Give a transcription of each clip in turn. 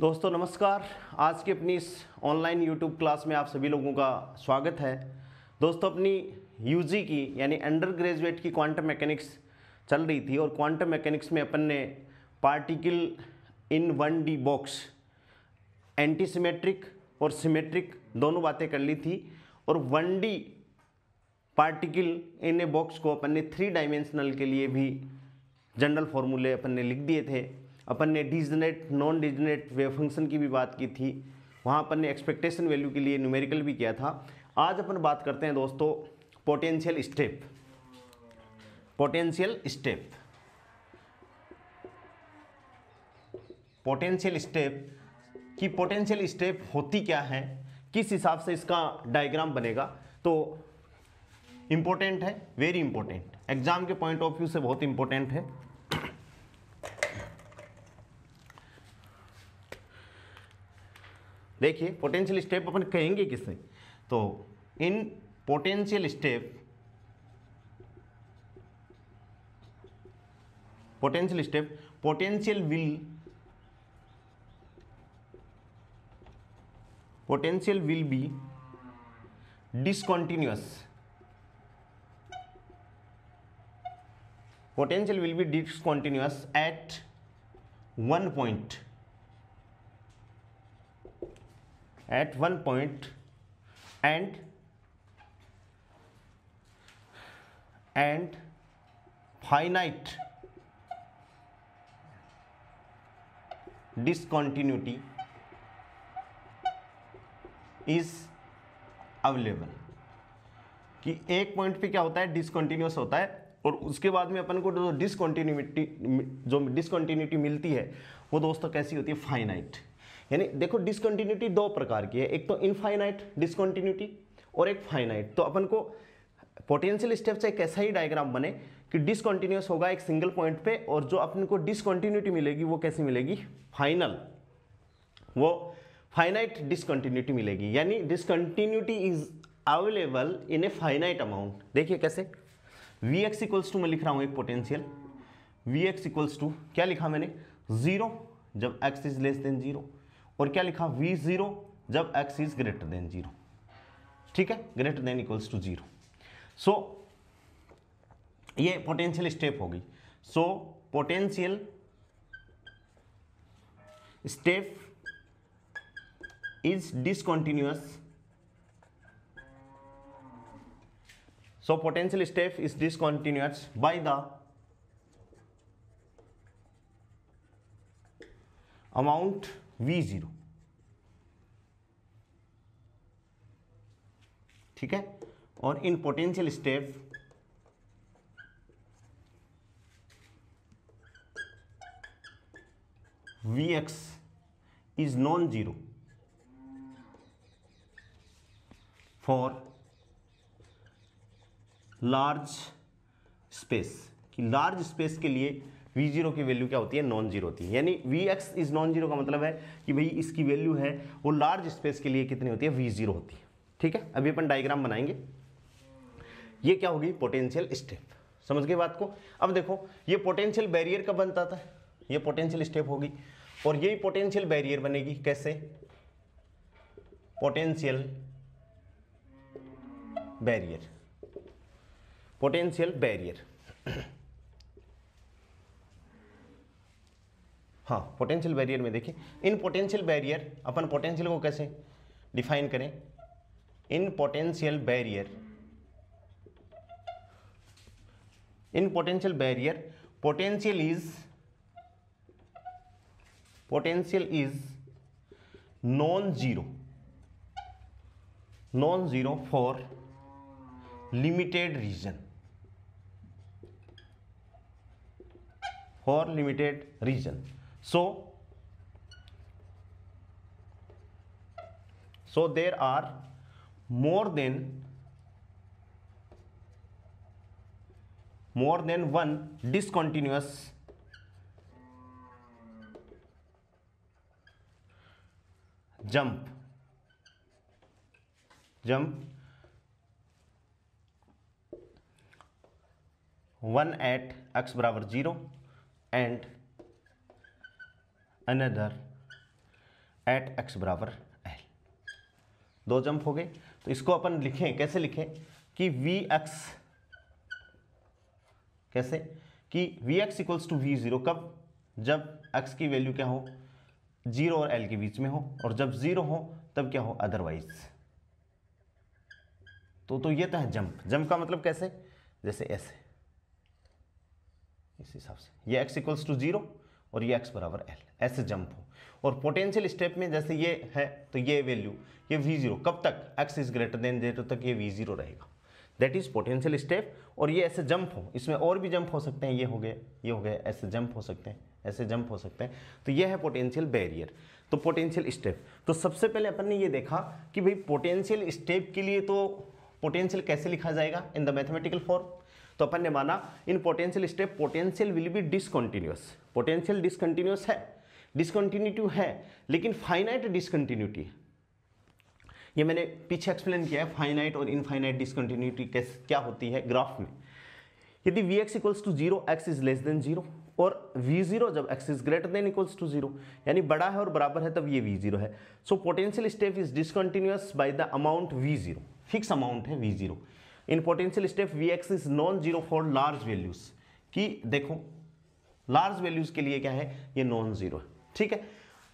दोस्तों नमस्कार। आज की अपनी इस ऑनलाइन यूट्यूब क्लास में आप सभी लोगों का स्वागत है। दोस्तों अपनी यूजी की यानी अंडर ग्रेजुएट की क्वांटम मैकेनिक्स चल रही थी और क्वांटम मैकेनिक्स में अपन ने particle in 1D box anti symmetric और सिमेट्रिक दोनों बातें कर ली थी और 1D particle in a box को अपन ने 3 डायमेंशनल के लिए भी जनरल फॉर्मूले अपन ने लिख दिए थे। अपन ने degenerate non degenerate wave function की भी बात की थी, वहाँ अपन ने एक्सपेक्टेशन वैल्यू के लिए न्यूमेरिकल भी किया था। आज अपन बात करते हैं दोस्तों potential step. Potential step potential step की पोटेंशियल स्टेप होती क्या है, किस हिसाब से इसका डायग्राम बनेगा, तो इंपॉर्टेंट है, वेरी इंपॉर्टेंट, एग्जाम के पॉइंट ऑफ व्यू से बहुत इंपॉर्टेंट है। देखिए पोटेंशियल स्टेप अपन कहेंगे किसे, तो इन potential step potential will be discontinuous. Potential will be discontinuous at one point. And finite discontinuity is available. कि एक पॉइंट पे क्या होता है, डिसकंटिन्यूअस होता है और उसके बाद में अपन को जो डिसकंटिन्यूटी मिलती है वो दोस्तों कैसी होती है, फाइनाइट। यानी देखो डिसकंटिन्यूटी दो प्रकार की है, एक तो इनफाइनाइट डिसकंटिन्यूटी और एक फाइनाइट। तो अपन को पोटेंशियल स्टेप से एक ऐसा ही डायग्राम बने कि डिसकंटिन्यूअस होगा एक सिंगल पॉइंट पे और जो अपन को डिसकंटिन्यूटी मिलेगी वो कैसी मिलेगी, फाइनल, वो फाइनाइट डिसकंटिन्यूटी मिलेगी। यानी discontinuity is available in a finite amount. देखिए कैसे, Vx इक्वल्स टू मैं लिख रहा हूं एक पोटेंशियल, Vx इक्वल्स टू क्या लिखा मैंने, 0 जब x इज लेस देन 0 और क्या लिखा V0 जब x इज ग्रेटर देन 0। ठीक है, ग्रेटर देन इक्वल्स टू 0। सो ये पोटेंशियल स्टेप होगी। सो potential step is discontinuous. So potential step is discontinuous by the amount V0। ठीक है, और इन potential step Vx is non-zero for large space. कि large space के लिए V0 की वैल्यू क्या होती है, नॉन जीरो होती है। यानी Vx इज नॉन जीरो का मतलब है कि भाई इसकी वैल्यू है वो लार्ज स्पेस के लिए कितनी होती है, V0 होती है। ठीक है, अभी अपन डायग्राम बनाएंगे। ये क्या होगी, पोटेंशियल स्टेप। समझ गए बात को। अब देखो ये पोटेंशियल बैरियर कब बनता था, ये पोटेंशियल स्टेप होगी और यही पोटेंशियल बैरियर बनेगी। कैसे, पोटेंशियल बैरियर, पोटेंशियल बैरियर। हाँ, पोटेंशियल बैरियर में देखिए, in potential barrier upon potential को कैसे डिफाइन करें, in potential barrier potential is non zero for limited region, so there are more than one discontinuous jump one at x बराबर 0 and another eight x बराबर L, दो jump हो गए। तो इसको अपन लिखें, कैसे लिखें कि वी एक्स, कैसे कि V x equals to V zero, कब, जब एक्स की वैल्यू क्या हो, जीरो और एल के बीच में हो, और जब जीरो हो तब क्या हो, अदरवाइज। तो ये तो है जंप। जंप का मतलब कैसे, जैसे ऐसे, इस हिसाब से, ये x इक्वल्स टू जीरो और ये x बराबर एल, ऐसे जंप हो। और पोटेंशियल स्टेप में जैसे ये है तो ये वैल्यू, ये v0 कब तक, x इज ग्रेटर देन 0 तक ये v0 रहेगा, दैट इज पोटेंशियल स्टेप। और ये ऐसे जंप हो, इसमें और भी जंप हो सकते हैं, ये हो गए, ये हो गए, ऐसे जंप हो सकते हैं, ऐसे जंप हो सकते हैं। तो ये है पोटेंशियल बैरियर, तो पोटेंशियल स्टेप। तो सबसे पहले अपन ने ये देखा कि भाई पोटेंशियल स्टेप के लिए तो पोटेंशियल कैसे लिखा जाएगा इन द मैथमेटिकल फॉर्म। तो अपन ने माना इन potential step potential will be discontinuous, potential discontinuous है, डिसकंटिन्यूटी है, लेकिन फाइनाइट डिसकंटिन्यूटी है। ये मैंने पीछे एक्सप्लेन किया है फाइनाइट और इनफाइनाइट डिसकंटिन्यूटी क्या होती है ग्राफ में। यदि V x equals to zero, x is less than zero, और वी जीरो जब x is greater than equals to zero, यानी बड़ा है और बराबर है, तब ये वी जीरो है। So potential step is discontinuous by the amount V zero, fixed amount है V zero. In potential step V x is non zero for large values, कि देखो लार्ज वैल्यूज के लिए क्या है, ये नॉन जीरो है, ठीक है।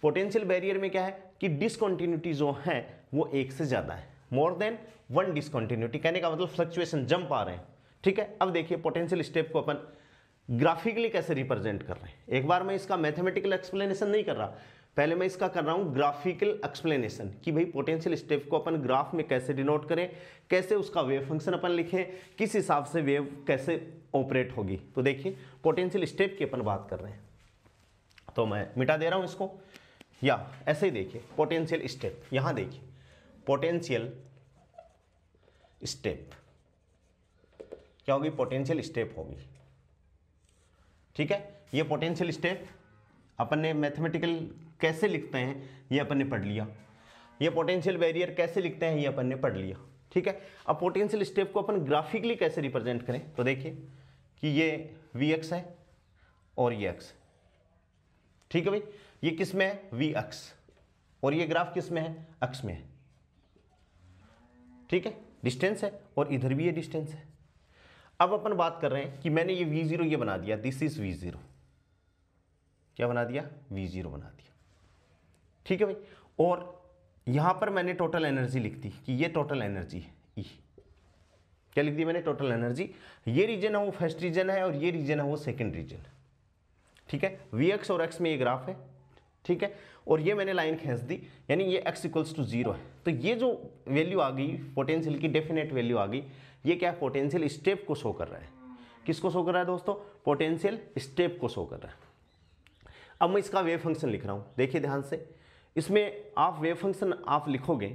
पोटेंशियल बैरियर में क्या है कि डिसकंटिन्यूटी जो है वो एक से ज्यादा है, मोर देन वन डिसकंटिन्यूटी, कहने का मतलब फ्लक्चुएशन, जंप आ रहे हैं, ठीक है। अब देखिए पोटेंशियल स्टेप को अपन ग्राफिकली कैसे रिप्रेजेंट कर रहे हैं। एक बार मैं इसका मैथमेटिकल एक्सप्लेनेशन नहीं कर रहा, पहले मैं इसका कर रहा हूं ग्राफिकल एक्सप्लेनेशन, कि भाई पोटेंशियल स्टेप को अपन ग्राफ में कैसे डिनोट करें, कैसे उसका वेव फंक्शन अपन लिखें, किस हिसाब से वेव कैसे ऑपरेट होगी। तो देखिए पोटेंशियल स्टेप की अपन बात कर रहे हैं, तो मैं मिटा दे रहा हूं इसको, या ऐसे ही देखिए पोटेंशियल स्टेप, यहां देखिए पोटेंशियल स्टेप क्या होगी, पोटेंशियल स्टेप होगी, ठीक है। ये पोटेंशियल स्टेप अपन ने मैथमेटिकल कैसे लिखते हैं ये अपन ने पढ़ लिया, ये पोटेंशियल बैरियर कैसे लिखते हैं ये अपन ने पढ़ लिया, ठीक है। अब पोटेंशियल स्टेप को अपन ग्राफिकली कैसे रिप्रेजेंट करें, तो देखिए कि ये वी एक्स है और ये एक्स, ठीक है भाई, ये किस में है, वी एक्स, और ये ग्राफ किस में है, एक्स में है, ठीक है, डिस्टेंस है, और इधर भी ये डिस्टेंस है। अब अपन बात कर रहे हैं कि मैंने ये v0 ये बना दिया, दिस इज v0, क्या बना दिया, v0 बना दिया, ठीक है भाई। और यहां पर मैंने टोटल एनर्जी लिख दी कि ये टोटल एनर्जी है, E, क्या लिख दी मैंने, टोटल एनर्जी। ये रीजन है वो फर्स्ट रीजन है और ये रीजन है वो सेकंड रीजन, ठीक है। Vx और x में ये ग्राफ है, ठीक है, और ये मैंने लाइन खींच दी, यानी ये x इक्वल्स टू जीरो है। तो ये जो वैल्यू आ गई पोटेंशियल की, डेफिनेट वैल्यू आ गई, ये क्या है, पोटेंशियल स्टेप को शो कर रहा है। किसको शो कर रहा है दोस्तों, पोटेंशियल स्टेप को शो कर रहा है। अब मैं इसका वेव फंक्शन लिख रहा हूं, देखिए ध्यान से, इसमें आप वेव फंक्शन आप लिखोगे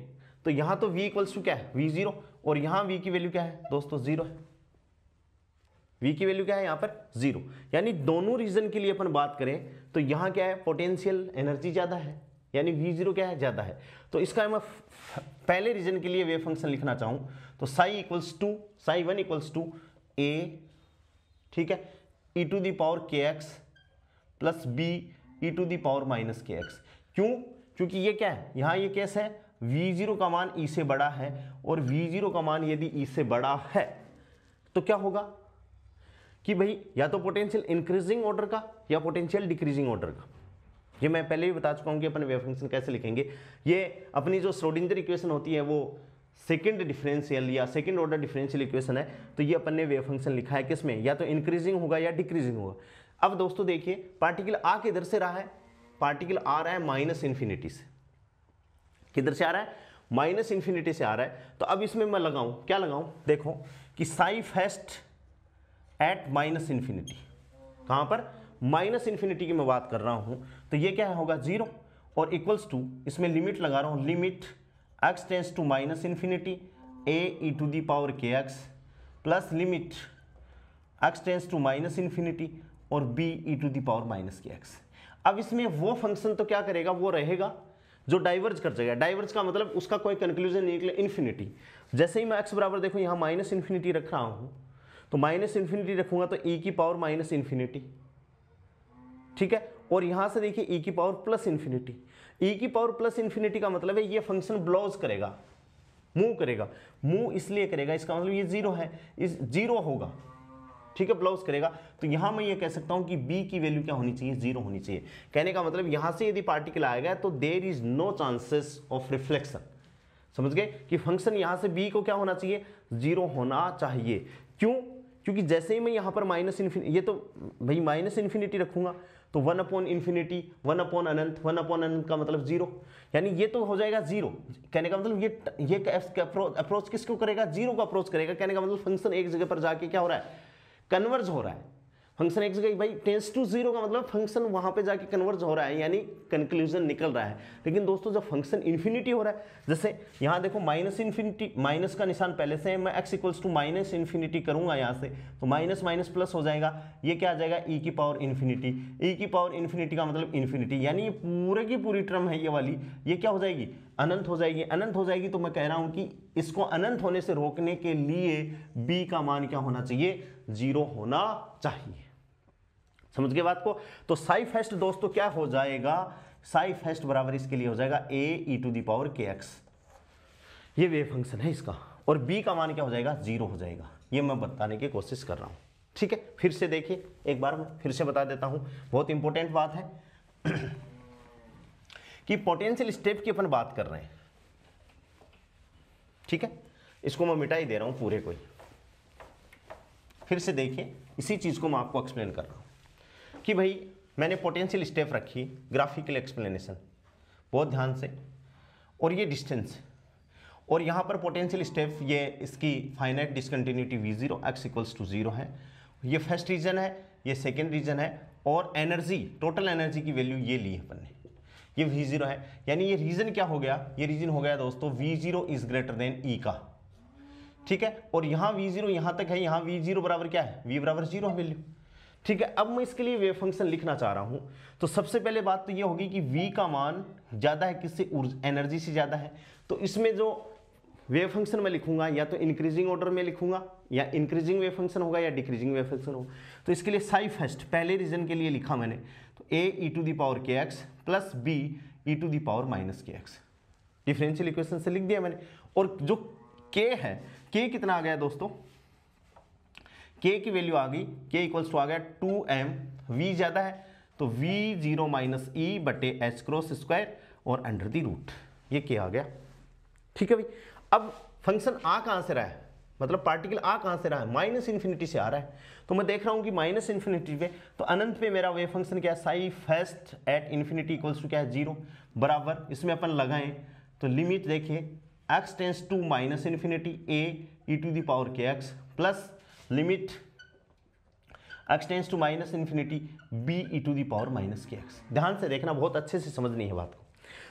तो यहां तो v इक्वल्स टू क्या है, v0, और यहां v की वैल्यू क्या है दोस्तों, जीरो है, v की वैल्यू क्या है यहां पर, जीरो। यानी दोनों रीजन के लिए अपन बात करें तो यहां क्या है, पोटेंशियल एनर्जी ज्यादा है, यानी v0 क्या है, ज्यादा है। तो इसका मैं पहले रीजन के लिए वेव फंक्शन लिखना चाहूं तो psi equals to, psi 1 equals to a, ठीक है, e to the power kx plus b e to the power minus kx। क्यों, क्योंकि ये क्या है, यहां ये केस है v0 का मान e से बड़ा है, और v0 का मान यदि e से बड़ा है तो क्या होगा कि भाई या तो पोटेंशियल इंक्रीजिंग ऑर्डर का या पोटेंशियल डिक्रीजिंग ऑर्डर का। ये मैं पहले ही बता चुका हूं कि अपन वेव फंक्शन कैसे लिखेंगे। ये अपनी जो श्रोडिंगर इक्वेशन होती है वो सेकंड डिफरेंशियल या सेकंड ऑर्डर डिफरेंशियल इक्वेशन है, तो ये अपन ने वेव फंक्शन लिखा है किसमें, या तो इंक्रीजिंग होगा या डिक्रीजिंग होगा। अब दोस्तों देखिए पार्टिकल आ किधर से रहा है, पार्टिकल आ रहा है माइनस इन्फिनिटी से, किधर से आ रहा है, माइनस इन्फिनिटी से आ रहा है। तो अब इसमें मैं लगाऊं, क्या लगाऊं, देखो कि psi first at minus infinity, कहां पर, माइनस इन्फिनिटी की मैं बात कर रहा हूं, तो ये क्या होगा, जीरो, और इक्वल्स टू, इसमें लिमिट लगा रहा हूं, limit x tends to minus infinity a e to the power kx plus limit x tends to minus infinity और b e to the power minus kx। अब इसमें वो फंक्शन तो क्या करेगा, वो रहेगा जो डाइवर्ज कर जाएगा। डाइवर्ज का मतलब उसका कोई कंक्लूजन नहीं निकले, इन्फिनिटी। जैसे ही मैं x बराबर देखो यहाँ माइनस इन्फिनिटी रख रहा हूँ, तो माइनस इन्फिनिटी रखूंगा तो e की पावर माइनस इन्फिनिटी, ठीक है, और यहां से देखिए e की पावर प्लस इन्फिनिटी। e की पावर प्लस इन्फिनिटी का मतलब है ये फंक्शन ब्लाउज करेगा, मूव करेगा। मूव इसलिए करेगा, इसका मतलब ये जीरो है, इस जीरो होगा, ठीक है, ब्लाउज करेगा। तो यहां मैं ये कह सकता हूं कि b की वैल्यू क्या होनी चाहिए, जीरो होनी चाहिए। कहने का मतलब यहां से यदि पार्टिकल आएगा तो there is no chances of reflection. समझ गए कि फंक्शन यहां से b को क्या होना चाहिए, जीरो होना चाहिए। क्यों? क्योंकि जैसे ही मैं यहां पर माइनस इन्फिनिटी, ये तो भाई माइनस इन्फिनिटी रखूंगा तो 1 अपॉन इन्फिनिटी, 1 अपॉन अनंत, 1 अपॉन अनंत का मतलब जीरो, यानी ये तो हो जाएगा जीरो। कहने का मतलब ये अप्रोच किसको करेगा, जीरो को अप्रोच करेगा। कहने का मतलब फंक्शन एक जगह पर जाके क्या हो रहा है, कन्वर्ज हो रहा है। फंक्शन एक जगह भाई टेंस टू जीरो का मतलब फंक्शन वहां पे जाके कन्वर्ज हो रहा है, यानी कंक्लूजन निकल रहा है। लेकिन दोस्तों जब फंक्शन इन्फिनिटी हो रहा है, जैसे यहां देखो माइनस इन्फिनिटी, माइनस का निशान पहले से है, मैं x equals to minus infinity करूंगा यहां से, तो माइनस माइनस प्लस हो जाएगा, ये क्या आ जाएगा e की पावर इन्फिनिटी। e की पावर इन्फिनिटी का मतलब इन्फिनिटी, यानी ये पूरे की पूरी टर्म है ये वाली, ये क्या हो जाएगी, अनंत हो जाएगी। अनंत हो जाएगी तो मैं कह रहा हूं कि इसको अनंत होने से रोकने के लिए b का मान क्या होना चाहिए, जीरो होना चाहिए। समझ गए बात को? तो साई फेस्ट दोस्तों क्या हो जाएगा, साई फेस्ट बराबर इसके लिए हो जाएगा a e⁻kx, ये वेव फंक्शन है इसका, और b का मान क्या हो जाएगा, जीरो हो जाएगा। ये मैं बताने की कोशिश कर रहा हूं, ठीक है। फिर से देखिए एक बार मैं फिर से बता देता हूं, बहुत इंपॉर्टेंट बात है कि पोटेंशियल स्टेप की अपन बात कर रहे हैं, ठीक है। इसको मैं मिटा ही दे रहा हूं पूरे को। फिर से देखिए, इसी चीज को मैं आपको एक्सप्लेन कर रहा हूं कि भाई मैंने पोटेंशियल स्टेप रखी, ग्राफिकल एक्सप्लेनेशन बहुत ध्यान से, और ये डिस्टेंस, और यहाँ पर पोटेंशियल स्टेप ये इसकी finite discontinuity v0 x equals to 0 है। ये फर्स्ट रीजन है, ये सेकेंड रीजन है, और एनर्जी, टोटल एनर्जी की वैल्यू ये ली है अपन ने, ये v0 है। यानी ये रीजन क्या हो गया, ये रीजन हो गया दोस्तों v0 is greater then e का, ठीक है। और यहाँ v0 यहाँ तक है, यहाँ v0 बराबर क्या है, v बराबर 0 है वैल्यू, ठीक है। अब मैं इसके लिए वेव फंक्शन लिखना चाह रहा हूं, तो सबसे पहले बात तो ये होगी कि v का मान ज्यादा है किससे, एनर्जी से ज्यादा है। तो इसमें जो वेव फंक्शन मैं लिखूंगा या तो इंक्रीजिंग ऑर्डर में लिखूंगा, या इंक्रीजिंग वेव फंक्शन होगा या डिक्रीजिंग वेव फंक्शन होगा। तो इसके लिए साई फर्स्ट पहले रीजन के लिए लिखा मैंने, तो a e⁻kx plus b e⁻−kx, differential equation से लिख दिया मैंने। और जो k है, k कितना आ गया दोस्तों, k की वैल्यू आ गई, k इक्वल्स टू आ गया 2m, v ज्यादा है तो v0 माइनस e बटे h क्रॉस स्क्वायर और अंडर द रूट, ये k आ गया, ठीक है भाई। अब फंक्शन आ कहां से रहा है, मतलब पार्टिकल आ कहां से रहा है, माइनस इन्फिनिटी से आ रहा है। तो मैं देख रहा हूं कि माइनस इन्फिनिटी पे, तो अनंत पे मेरा वेव फंक्शन क्या है, psi first at infinity equals to क्या है, 0 बराबर, इसमें अपन लगाएं तो लिमिट देखिए x tends to minus infinity a e⁻kx plus limit x tends to minus infinity b e⁻−kx। ध्यान से देखना, बहुत अच्छे से समझनी है बात को।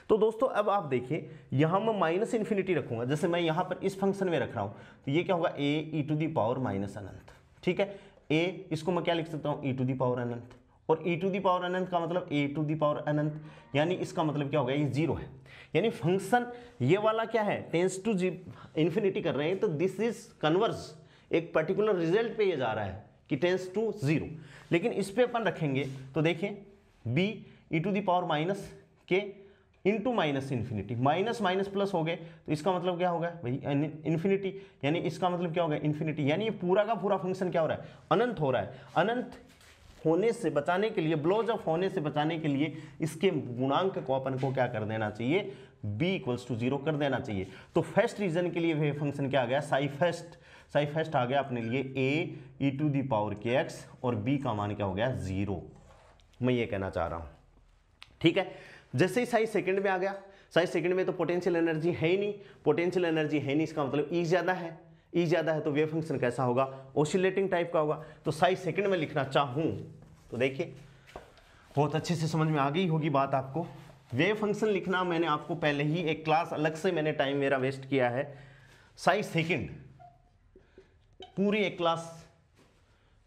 तो दोस्तों अब आप देखिए, यहां मैं माइनस इन्फिनिटी रखूंगा, जैसे मैं यहां पर इस फंक्शन में रख रहा हूं, तो ये क्या होगा a e⁻−अनंत, ठीक है। a इसको मैं क्या लिख सकता हूं, e⁻अनंत, और e⁻अनंत का मतलब a⁻अनंत, यानी इसका मतलब क्या होगा, ये 0 है। यानी फंक्शन ये वाला क्या है, टेंस टू इन्फिनिटी कर रहे हैं, तो दिस इज कन्वर्ज, एक पर्टिकुलर रिजल्ट पे ये जा रहा है कि टेंस टू 0। लेकिन इस पे अपन रखेंगे तो देखिए b e⁻−k into minus infinity, minus minus plus हो गए, तो इसका मतलब क्या होगा भाई, इन्फिनिटी, यानी इसका मतलब क्या होगा, इन्फिनिटी, यानी ये पूरा का पूरा फंक्शन क्या हो रहा है, अनंत हो रहा है। अनंत होने से बचाने के लिए, ब्लोज ऑफ होने से बचाने के लिए इसके गुणांक को अपन को क्या कर देना चाहिए, b इक्वल्स टू 0 कर देना चाहिए। तो फर्स्ट रीजन के लिए वेव फंक्शन क्या आ गया, साई फर्स्ट आ गया अपने लिए a e⁻kx, और b का मान क्या हो गया, 0। मैं ये कहना चाह रहा हूं, ठीक है। जैसे ही साई सेकंड में आ गया, साई सेकंड में तो पोटेंशियल एनर्जी है ही नहीं, पोटेंशियल एनर्जी है नहीं, इसका मतलब E ज्यादा है, E ज्यादा है तो वेव फंक्शन कैसा होगा, ऑसिलेटिंग टाइप का होगा। तो साई सेकंड में लिखना चाहूं तो देखिए बहुत अच्छे से समझ में आ गई होगी बात आपको। वेव फंक्शन लिखना मैंने आपको पहले ही एक क्लास अलग से मैंने टाइम मेरा वेस्ट किया है, साई सेकंड पूरी एक क्लास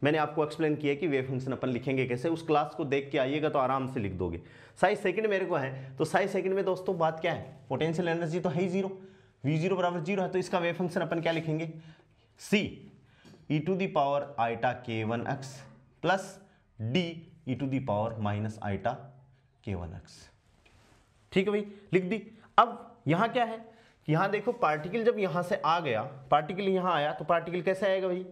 मैंने आपको एक्सप्लेन किया कि वेव फंक्शन अपन लिखेंगे कैसे, उस क्लास को देख के आइएगा तो आराम से लिख दोगे। साई सेकंड मेरे को है, तो साई सेकंड में दोस्तों बात क्या है, पोटेंशियल एनर्जी तो है ही 0, v0 बराबर 0 है, तो इसका वेव फंक्शन अपन क्या लिखेंगे, c e⁻k1x plus d e to the power minus iota k1x। ठीक है भाई, लिख दी। अब यहां क्या है, यहां देखो पार्टिकल जब यहां से आ गया, पार्टिकल यहां आया तो पार्टिकल कैसे आएगा भाई,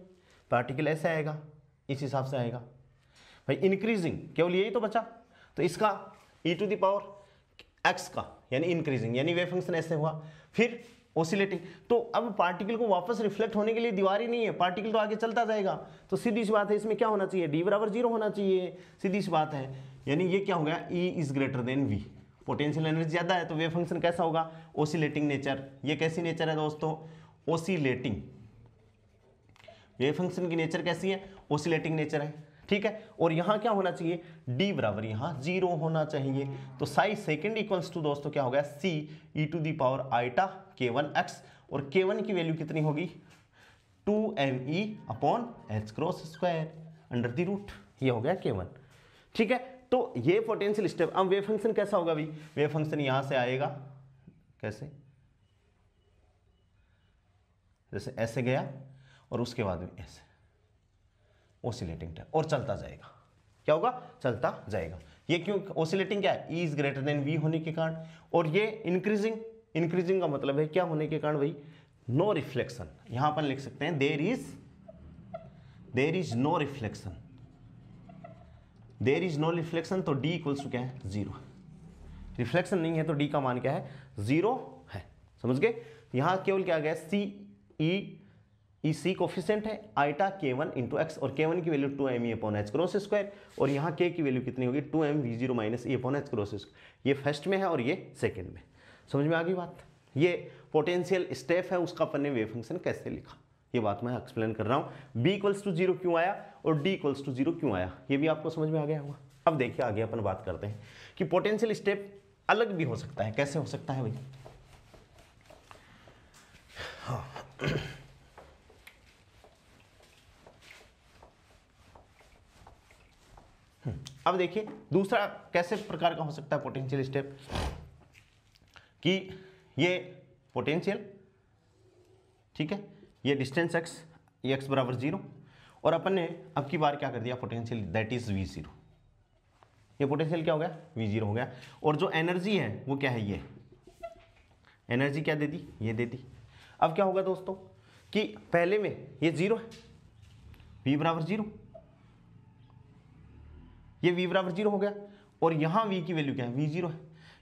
पार्टिकल ऐसे आएगा, इस हिसाब से आएगा भाई, इंक्रीजिंग, केवल यही तो बचा। तो इसका ई टू दी पावर एक्स का यानी इंक्रीजिंग, यानी वेव फंक्शन ऐसे हुआ, फिर ओसिलेटिंग। तो अब पार्टिकल को वापस रिफ्लेक्ट होने के लिए दीवार ही नहीं है, पार्टिकल तो आगे चलता जाएगा। तो सीधी सी बात है, इसमें क्या होना चाहिए, डी बराबर 0 होना चाहिए, सीधी सी बात है। यानी ये क्या हो गया, E is greater then V, potential energy ज्यादा है तो वेव फंक्शन कैसा होगा, ओसिलेटिंग नेचर। ये कैसी नेचर है दोस्तों, ओसिलेटिंग। वेव फंक्शन की नेचर कैसी है, ओसिलेटिंग नेचर है। ठीक है, और यहां क्या होना चाहिए, D बराबर यहां 0 होना चाहिए। तो साई सेकेंड इक्वल्स टू दोस्तों क्या हो गया, C e to the power iota k1x, और k1 की वैल्यू कितनी होगी, 2me upon h cross square under the root, ये हो गया k1। ठीक है, तो ये पोटेंशियल स्टेप। अब वेव फंक्शन कैसा होगा भाई, वेव फंक्शन यहां से आएगा, कैसे, जैसे ऐसे गया और उसके बाद भी ऐसे ओसिलेटिंग टाइप, और चलता जाएगा। क्या होगा, चलता जाएगा। ये क्यों ओसिलेटिंग, क्या है, E is greater then V होने के कारण, और ये इंक्रीजिंग, इंक्रीजिंग का मतलब है क्या होने के कारण भाई, नो रिफ्लेक्शन। यहां पर लिख सकते हैं there is no reflection, there is no reflection, तो D इक्वल्स टू क्या है, 0। रिफ्लेक्शन नहीं है तो D का मान क्या है, 0 है। समझ गए, यहां केवल क्या गया, C कोफिशिएंट है, आइटा k1 इंटू एक्स, और k1 की value 2me upon H cross square, और यहाँ k की वैल्यू कितनी होगी, 2mv0 minus e upon H cross square. ये फर्स्ट में है और ये सेकंड में। समझ में आ गई बात, ये पोटेंशियल स्टेप है, उसका अपन ने वेव फंक्शन कैसे लिखा, ये बात मैं एक्सप्लेन कर रहा हूँ। b इक्वल्स टू 0 क्यों आया और d इक्वल्स टू 0 क्यों आया, ये भी आपको समझ में आ गया होगा। अब देखिए आगे अपन बात करते हैं कि पोटेंशियल स्टेप अलग भी हो सकता है, कैसे हो सकता है भाई। हाँ अब देखिए दूसरा कैसे प्रकार का हो सकता है पोटेंशियल स्टेप, कि ये पोटेंशियल, ठीक है, ये डिस्टेंस x, ये x बराबर 0, और अपन ने अब की बार क्या कर दिया, पोटेंशियल दैट इज V0। ये पोटेंशियल क्या हो गया, V0 हो गया, और जो एनर्जी है वो क्या है, ये एनर्जी क्या दे दी, ये दे दी। अब क्या होगा दोस्तों कि पहले में ये 0 है, V बराबर 0, ये V बराबर 0 हो गया, और यहां V की वैल्यू क्या है, V0 है।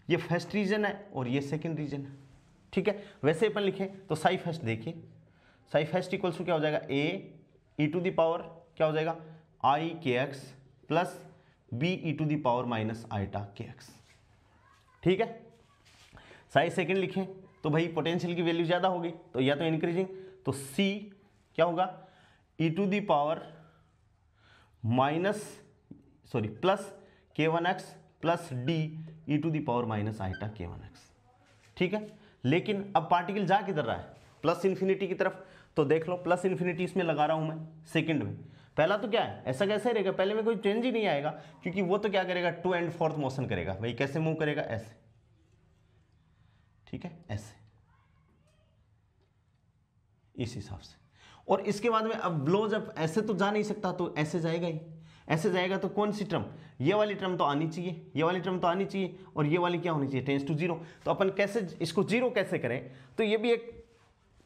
ये फर्स्ट रीजन है और ये सेकंड रीजन है। ठीक है, वैसे अपन लिखें तो साई फर्स्ट, देखिए साई फर्स्ट इक्वल्स टू क्या हो जाएगा, a e to the power क्या हो जाएगा, i kx plus b e to the power minus iota kx। ठीक है, साई सेकंड लिखें तो भाई पोटेंशियल की वैल्यू ज्यादा होगी, तो या तो इंक्रीजिंग, तो c क्या होगा, e to the power plus k1x plus d e to the power minus iota k1x। ठीक है, लेकिन अब पार्टिकल जा किधर रहा है, प्लस इन्फिनिटी की तरफ। तो देख लो प्लस इन्फिनिटी इसमें लगा रहा हूं मैं सेकंड में। पहला तो क्या है, ऐसा कैसे रहेगा, पहले में कोई चेंज ही नहीं आएगा, क्योंकि वो तो क्या करेगा, 2 एंड 4th मोशन करेगा भाई। कैसे मूव करेगा, ऐसे, ठीक है, ऐसे, इस हिसाब से। और इसके बाद में अब ब्लो जब ऐसे तो जा नहीं सकता, तो ऐसे जाएगा ही, ऐसे जाएगा, तो कौन सी टर्म, ये वाली टर्म तो आनी चाहिए, ये वाली टर्म तो आनी चाहिए, और ये वाली क्या होनी चाहिए, टेंस टू 0। तो अपन कैसे इसको 0 कैसे करें, तो ये भी एक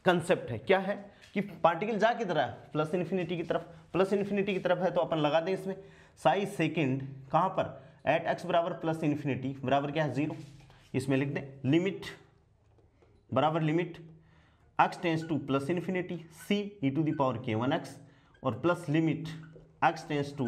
कंसेप्ट है। क्या है कि पार्टिकल जा किधर है, प्लस इन्फिनिटी की तरफ, प्लस इन्फिनिटी की तरफ है, तो अपन लगा दें इसमें साई सेकंड कहां पर, एट एक्स बराबर प्लस इन्फिनिटी बराबर क्या है, 0। इसमें लिख दें लिमिट बराबर limit x tends to plus infinity c e to the power k1x, और plus limit x tends to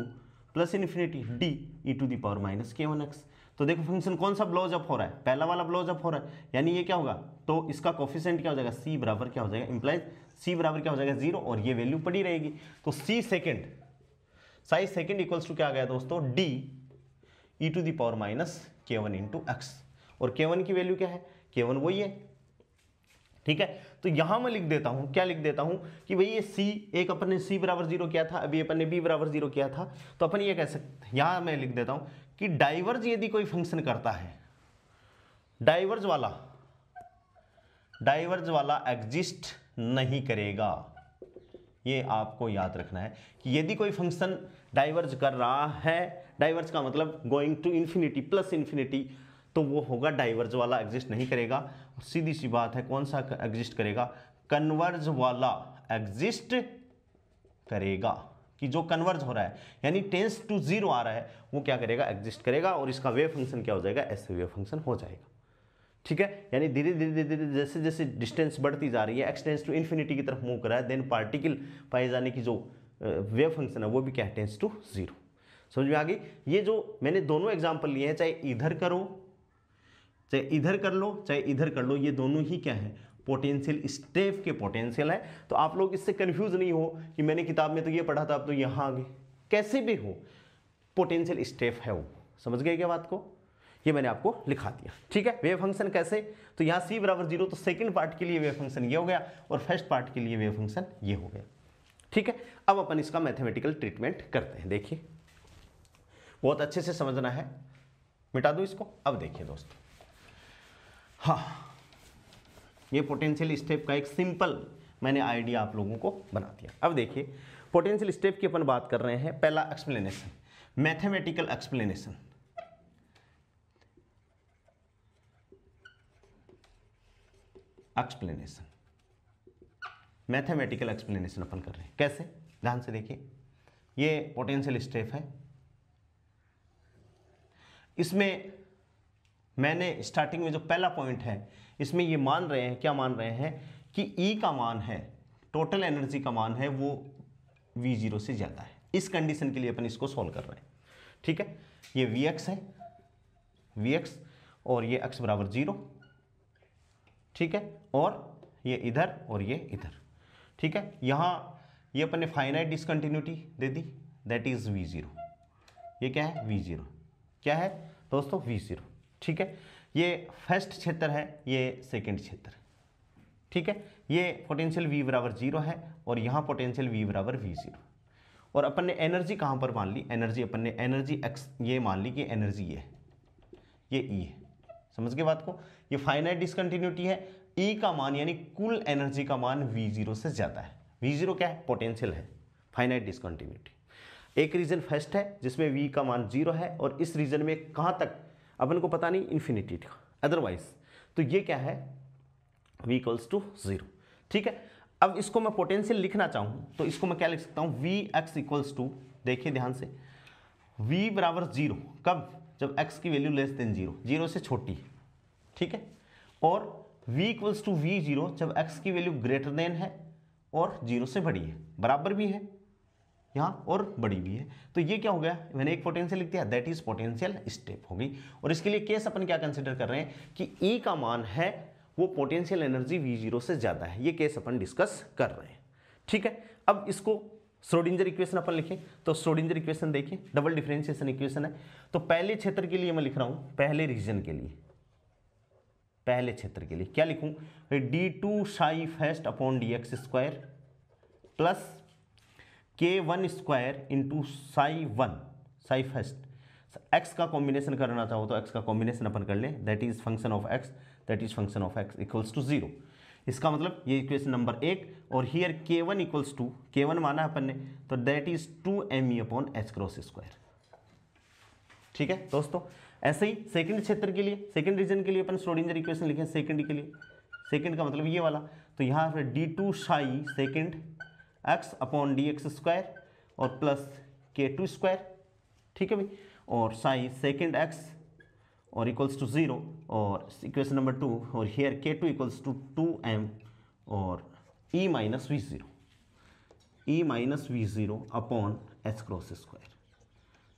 plus infinity d e to the power minus k1x। तो देखो फंक्शन कौन सा ब्लोज अप हो रहा है, पहला वाला ब्लोज अप हो रहा है, यानी ये क्या होगा, तो इसका कोफिशिएंट क्या हो जाएगा, c बराबर क्या हो जाएगा, इंप्लाइज c बराबर क्या हो जाएगा, 0, और ये वैल्यू पड़ी रहेगी। तो c second, psi second equals to क्या आ गया दोस्तों, d e to the power minus k1 into x, और k1 की वैल्यू क्या है, k1 वही है। ठीक है, तो यहां मैं लिख देता हूं, क्या लिख देता हूं कि भाई ये c, एक अपन ने c बराबर 0 किया था, अभी अपन ने b बराबर 0 किया था, तो अपन ये कह सकते हैं, यहां मैं लिख देता हूं कि डाइवर्ज यदि कोई फंक्शन करता है, डाइवर्ज वाला एग्जिस्ट नहीं करेगा, ये आपको याद रखना है कि यदि कोई फंक्शन डाइवर्ज कर रहा है, डाइवर्ज का मतलब going to infinity plus infinity, तो वो होगा डाइवर्ज वाला, एग्जिस्ट नहीं करेगा। और सीधी सी बात है, कौन सा एग्जिस्ट करेगा? कन्वर्ज वाला एग्जिस्ट करेगा, कि जो कन्वर्ज हो रहा है यानी टेंस टू जीरो आ रहा है, वो क्या करेगा? एग्जिस्ट करेगा, और इसका वेव फंक्शन क्या हो जाएगा? ऐसे वेव फंक्शन हो जाएगा। ठीक है, यानी धीरे धीरे धीरे जैसे जैसे डिस्टेंस बढ़ती जा रही है, एक्स टेंस टू इन्फिनिटी की तरफ मूव कर रहा है, देन पार्टिकल पाए जाने की जो वेव फंक्शन है वो भी क्या है? Tends to zero. समझ में आ गई? ये जो मैंने दोनों एग्जांपल लिए हैं, चाहे इधर करो, चाहे इधर कर लो, चाहे इधर कर लो, ये दोनों ही क्या है? पोटेंशियल स्टेप के पोटेंशियल है। तो आप लोग इससे कंफ्यूज नहीं हो कि मैंने किताब में तो ये पढ़ा था, अब तो यहाँ आ गए। कैसे भी हो, पोटेंशियल स्टेप है वो। समझ गए क्या बात को? ये मैंने आपको लिखा दिया। ठीक है, वेव फंक्शन कैसे? तो यहाँ c बराबर 0, तो सेकंड पार्ट के लिए वेव फंक्शन ये हो गया, और फर्स्ट पार्ट के लिए वेव फंक्शन ये हो गया। ठीक है, अब अपन इसका मैथमेटिकल ट्रीटमेंट करते हैं। देखिए, बहुत अच्छे से समझना है। मिटा दूं इसको। अब देखिए दोस्तों, हाँ, ये पोटेंशियल स्टेप का एक सिंपल मैंने आइडिया आप लोगों को बना दिया। अब देखिए, पोटेंशियल स्टेप की अपन बात कर रहे हैं। पहला explanation, mathematical explanation. Explanation, mathematical explanation अपन कर रहे हैं। कैसे? ध्यान से देखिए, ये पोटेंशियल स्टेप है। इसमें मैंने स्टार्टिंग में जो पहला पॉइंट है, इसमें ये मान रहे हैं, क्या मान रहे हैं कि E का मान है, टोटल एनर्जी का मान है, वो V0 से ज़्यादा है। इस कंडीशन के लिए अपन इसको सॉल्व कर रहे हैं। ठीक है, ये Vx है, Vx, और ये x बराबर 0। ठीक है, और ये इधर और ये इधर। ठीक है, यहाँ ये अपन ने finite discontinuity they the, that is V0। ये क्या है? V0। क्या है दोस्तों? V0। ठीक है, ये फर्स्ट क्षेत्र है, ये सेकंड क्षेत्र है। ठीक है, ये पोटेंशियल V बराबर 0 है, और यहाँ पोटेंशियल V बराबर V0। और अपन ने एनर्जी कहाँ पर मान ली? एनर्जी अपन ने एनर्जी x ये मान ली कि एनर्जी ये E है। समझ गए बात को? ये फाइनाइट डिसकंटिन्यूटी है। E का मान यानी कुल एनर्जी का मान V0 से ज़्यादा है। V0 क्या है? पोटेंशियल है, फाइनाइट डिसकंटिन्यूटी। एक रीजन फर्स्ट है जिसमें V का मान 0 है, और इस रीजन में कहाँ तक अपन को पता नहीं, इन्फिनिटी का। अदरवाइज तो ये क्या है? V equals to 0। ठीक है, अब इसको मैं पोटेंशियल लिखना चाहूँ तो इसको मैं क्या लिख सकता हूँ? Vx इक्वल्स टू, देखिए ध्यान से, V बराबर 0 कब? जब x की वैल्यू लेस देन 0, 0 से छोटी है। ठीक है, और V इक्वल्स टू V0 जब x की वैल्यू ग्रेटर देन है और 0 से बड़ी है, बराबर भी है यहाँ और बड़ी भी है। तो ये क्या हो गया? मैंने एक पोटेंशियल लिख दिया, दैट इज पोटेंशियल स्टेप हो गई। और इसके लिए केस अपन क्या कंसिडर कर रहे हैं कि E का मान है वो पोटेंशियल एनर्जी V0 से ज़्यादा है। ये केस अपन डिस्कस कर रहे हैं। ठीक है, अब इसको श्रोडिंगर इक्वेशन अपन लिखें तो श्रोडिंगर इक्वेशन देखिए, डबल डिफरेंशिएशन इक्वेशन है। तो पहले क्षेत्र के लिए मैं लिख रहा हूँ, पहले रीजन के लिए, पहले क्षेत्र के लिए क्या लिखूँ? d2 psi first upon dx square plus k1 square into psi 1 psi first. x का कॉम्बिनेशन करना चाहो तो x का कॉम्बिनेशन अपन कर लें, that is function of x, that is function of x equals to 0। इसका मतलब ये इक्वेशन नंबर 1, और here k1 equals to, k1 माना अपन ने, तो that is 2me upon h cross square. ठीक है दोस्तों, ऐसे ही सेकंड क्षेत्र के लिए, सेकंड रीजन के लिए अपन श्रोडिंगर इक्वेशन लिखें सेकंड के लिए। सेकंड का मतलब ये वाला, तो यहाँ पर d2 Sai second x upon dx square और प्लस k2 स्क्वायर। ठीक है भाई, और साई सेकंड x और इक्वल्स टू 0, और इक्वेशन नंबर 2, और here k2 equals to 2m और e minus V0, e minus V0 upon h cross square.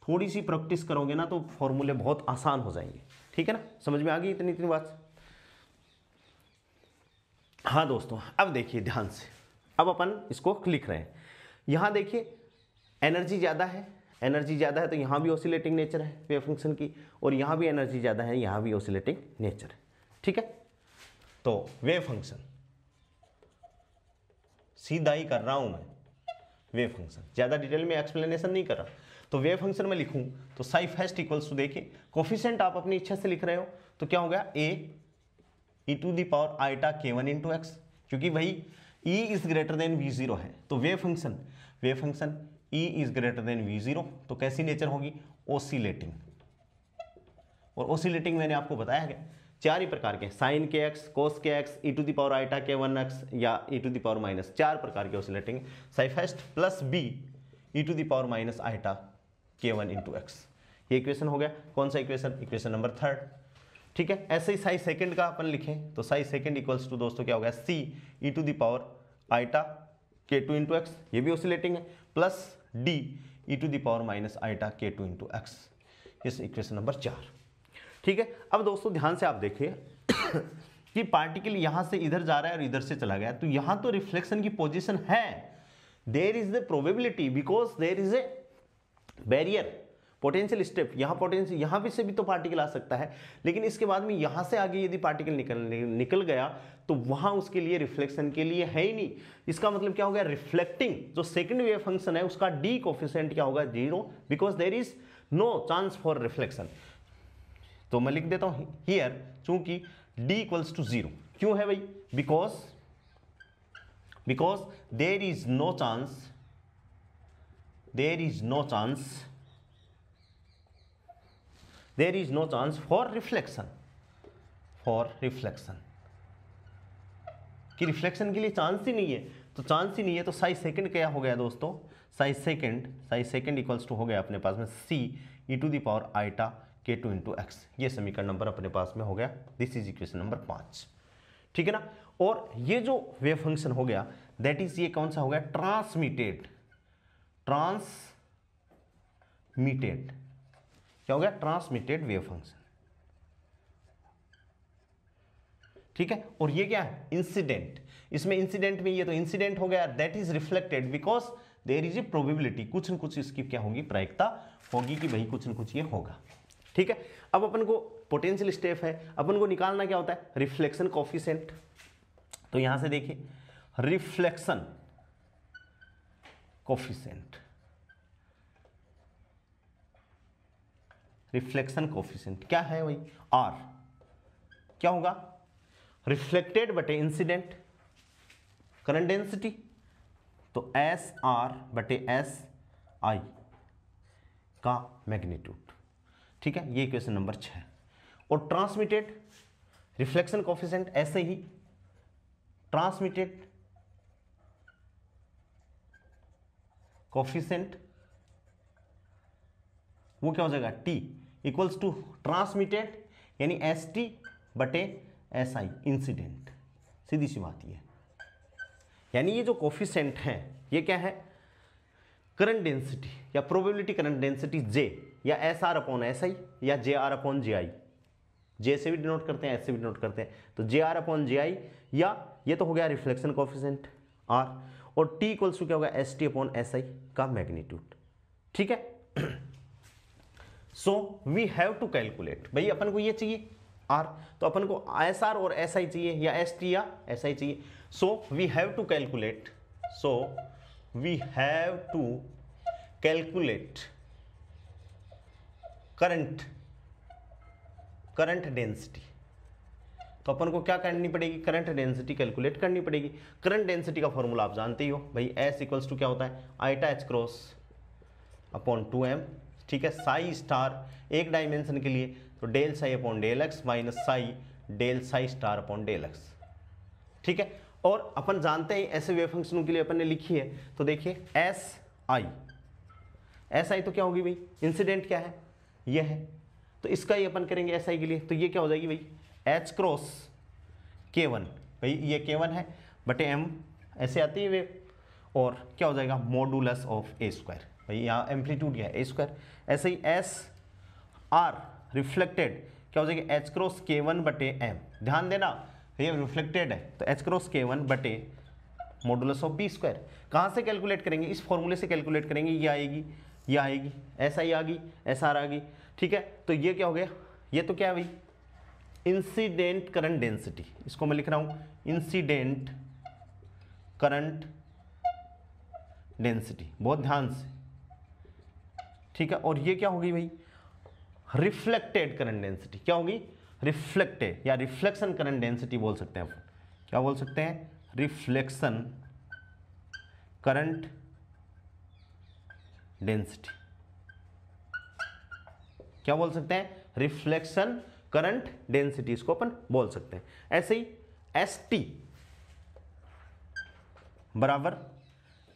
थोड़ी सी प्रैक्टिस करोगे ना तो फॉर्मूले बहुत आसान हो जाएंगे। ठीक है ना, समझ में आ गई इतनी इतनी बात? हाँ दोस्तों, अब देखिए ध्यान से, अब अपन इसको लिख रहे हैं। यहाँ देखिए एनर्जी ज़्यादा है, एनर्जी ज़्यादा है तो यहाँ भी ऑसिलेटिंग नेचर है वेव फंक्शन की, और यहाँ भी एनर्जी ज़्यादा है, यहाँ भी ऑसिलेटिंग नेचर है। ठीक है, तो वेव फंक्शन सीधा ही कर रहा हूँ मैं, वेव फंक्शन ज़्यादा डिटेल में एक्सप्लेनेशन नहीं कर रहा। तो वेव फंक्शन में लिखूँ तो साई फर्स्ट इक्वल्स टू, देखिए कोफिशिएंट आप अपनी इच्छा से लिख रहे हो तो क्या हो गया? a e to the power iota k1 into x, क्योंकि भाई E is greater than V0 है, तो wave function E is greater than V0, तो कैसी नेचर होगी, ओसिलेटिंग। और ओसिलेटिंग मैंने आपको बताया है चार ही प्रकार के, साइन के x, cos k x, e to the power iota k 1x या e to the power minus, चार प्रकार के oscillating, psi first plus B e to the power minus iota k 1 into x. ये equation हो गया, कौन सा equation, equation number 3। ठीक है, ऐसे ही साई सेकंड का अपन लिखें तो साई सेकंड इक्वल्स टू दोस्तों क्या हो गया, C e to the power iota k 2 into x, ये भी ओसिलेटिंग है, plus D e to the power minus iota k 2 into x, इस इक्वेशन नंबर 4। ठीक है, अब दोस्तों ध्यान से आप देखिए कि पार्टिकल यहां से इधर जा रहा है और इधर से चला गया, तो यहां तो रिफ्लेक्शन की पोजीशन है, there is the probability because there is a barrier potential step, यहाँ पोटेंशियल यहाँ भी से भी तो पार्टिकल आ सकता है, लेकिन इसके बाद में यहाँ से आगे यदि पार्टिकल निकल गया तो वहाँ उसके लिए रिफ्लेक्शन के लिए है ही नहीं। इसका मतलब क्या हो गया, रिफ्लेक्टिंग जो सेकंड वेव फंक्शन है उसका डी कोफिशिएंट क्या होगा, 0, because there is no chance for reflection. तो मैं लिख देता हूँ हियर, चूंकि d इक्वल्स टू 0, क्यों है भाई, because there is no chance for reflection कि रिफ्लेक्शन के लिए चांस ही नहीं है, तो साई सेकंड क्या हो गया दोस्तों, साई सेकंड इक्वल्स टू हो गया अपने पास में c e to the power iota k 2 into x, ये समीकरण नंबर अपने पास में हो गया, दिस इज इक्वेशन नंबर 5। ठीक है ना, और ये जो वेव फंक्शन हो गया दैट इज, ये कौन सा हो गया, ट्रांसमिटेड, क्या हो गया, ट्रांसमिटेड वेव फंक्शन। ठीक है, और ये क्या है, इंसिडेंट, इसमें इंसिडेंट में ये तो इंसिडेंट हो गया, that is reflected because there is a probability, कुछ न कुछ इसकी क्या होगी, प्रायिकता होगी कि भाई कुछ न कुछ ये होगा। ठीक है, अब अपन को पोटेंशियल स्टेप है, अपन को निकालना क्या होता है, रिफ्लेक्शन कोफिशिएंट। तो यहां से देखिए रिफ्लेक्शन कोफिशिएंट, क्या है भाई, R क्या होगा, रिफ्लेक्टेड बटे इंसिडेंट करंट डेंसिटी, तो SR बटे SI का मैग्नीट्यूड। ठीक है, ये इक्वेशन नंबर 6। और ट्रांसमिटेड रिफ्लेक्शन कोफिशिएंट ऐसे ही, ट्रांसमिटेड कोफिशिएंट वो क्या हो जाएगा, T इक्वल्स टू ट्रांसमिटेड यानी ST बटे SI इंसिडेंट, सीधी सी बात ये, यानी ये जो कोफिशिएंट है ये क्या है, करंट डेंसिटी या प्रोबेबिलिटी करंट डेंसिटी J या SR अपॉन SI या JR अपॉन JI, J से भी डिनोट करते हैं, S से भी डिनोट करते हैं, तो JR अपॉन JI, या ये तो हो गया रिफ्लेक्शन कोफिशिएंट R, और T इक्वल्स टू क्या होगा, ST अपॉन SI का मैग्नीट्यूड। ठीक है, so we have to calculate, भाई अपन को ये चाहिए R, तो अपन को SR और SI चाहिए या ST या SI चाहिए, so we have to calculate current density. तो अपन को क्या करनी पड़ेगी, करंट डेंसिटी कैलकुलेट करनी पड़ेगी। करंट डेंसिटी का फॉर्मूला आप जानते ही हो भाई, S इक्वल्स टू क्या होता है, iota H cross upon 2m। ठीक है, साई स्टार एक डायमेंशन के लिए तो del psi upon del x minus psi del psi star upon del x. ठीक है, और अपन जानते हैं ऐसे वेव फंक्शनों के लिए अपन ने लिखी है, तो देखिए एस आई तो क्या होगी भाई, इंसिडेंट क्या है, ये है, तो इसका ही अपन करेंगे एस आई के लिए, तो ये क्या हो जाएगी भाई, H क्रॉस K1, भाई ये K1 है बटे M, ऐसे आती है वेव, और क्या हो जाएगा मॉडुलस ऑफ A स्क्वायर, भाई यहाँ एम्पलीट्यूड क्या है A स्क्वायर। ऐसे ही एस आर रिफ्लेक्टेड क्या हो जाएगी, H क्रॉस K1 बटे M, ध्यान देना ये रिफ्लेक्टेड है, तो H क्रॉस K1 बटे मॉडुलस ऑफ B स्क्वायर। कहाँ से कैलकुलेट करेंगे, इस फॉर्मूले से कैलकुलेट करेंगे, ये आएगी, ये आएगी, ऐसा ही आ गई, SR आ गई। ठीक है, तो ये क्या हो गया, ये तो क्या है भाई, इंसिडेंट करंट डेंसिटी, इसको मैं लिख रहा हूं इंसिडेंट करंट डेंसिटी, बहुत ध्यान से। ठीक है, और ये क्या होगी भाई, रिफ्लेक्टेड करंट डेंसिटी, क्या होगी, रिफ्लेक्टेड या रिफ्लेक्शन करंट डेंसिटी बोल सकते हैं अपन, क्या बोल सकते हैं, रिफ्लेक्शन करंट डेंसिटी, क्या बोल सकते हैं, रिफ्लेक्शन करंट डेंसिटी, इसको अपन बोल सकते हैं। ऐसे ही एस टी बराबर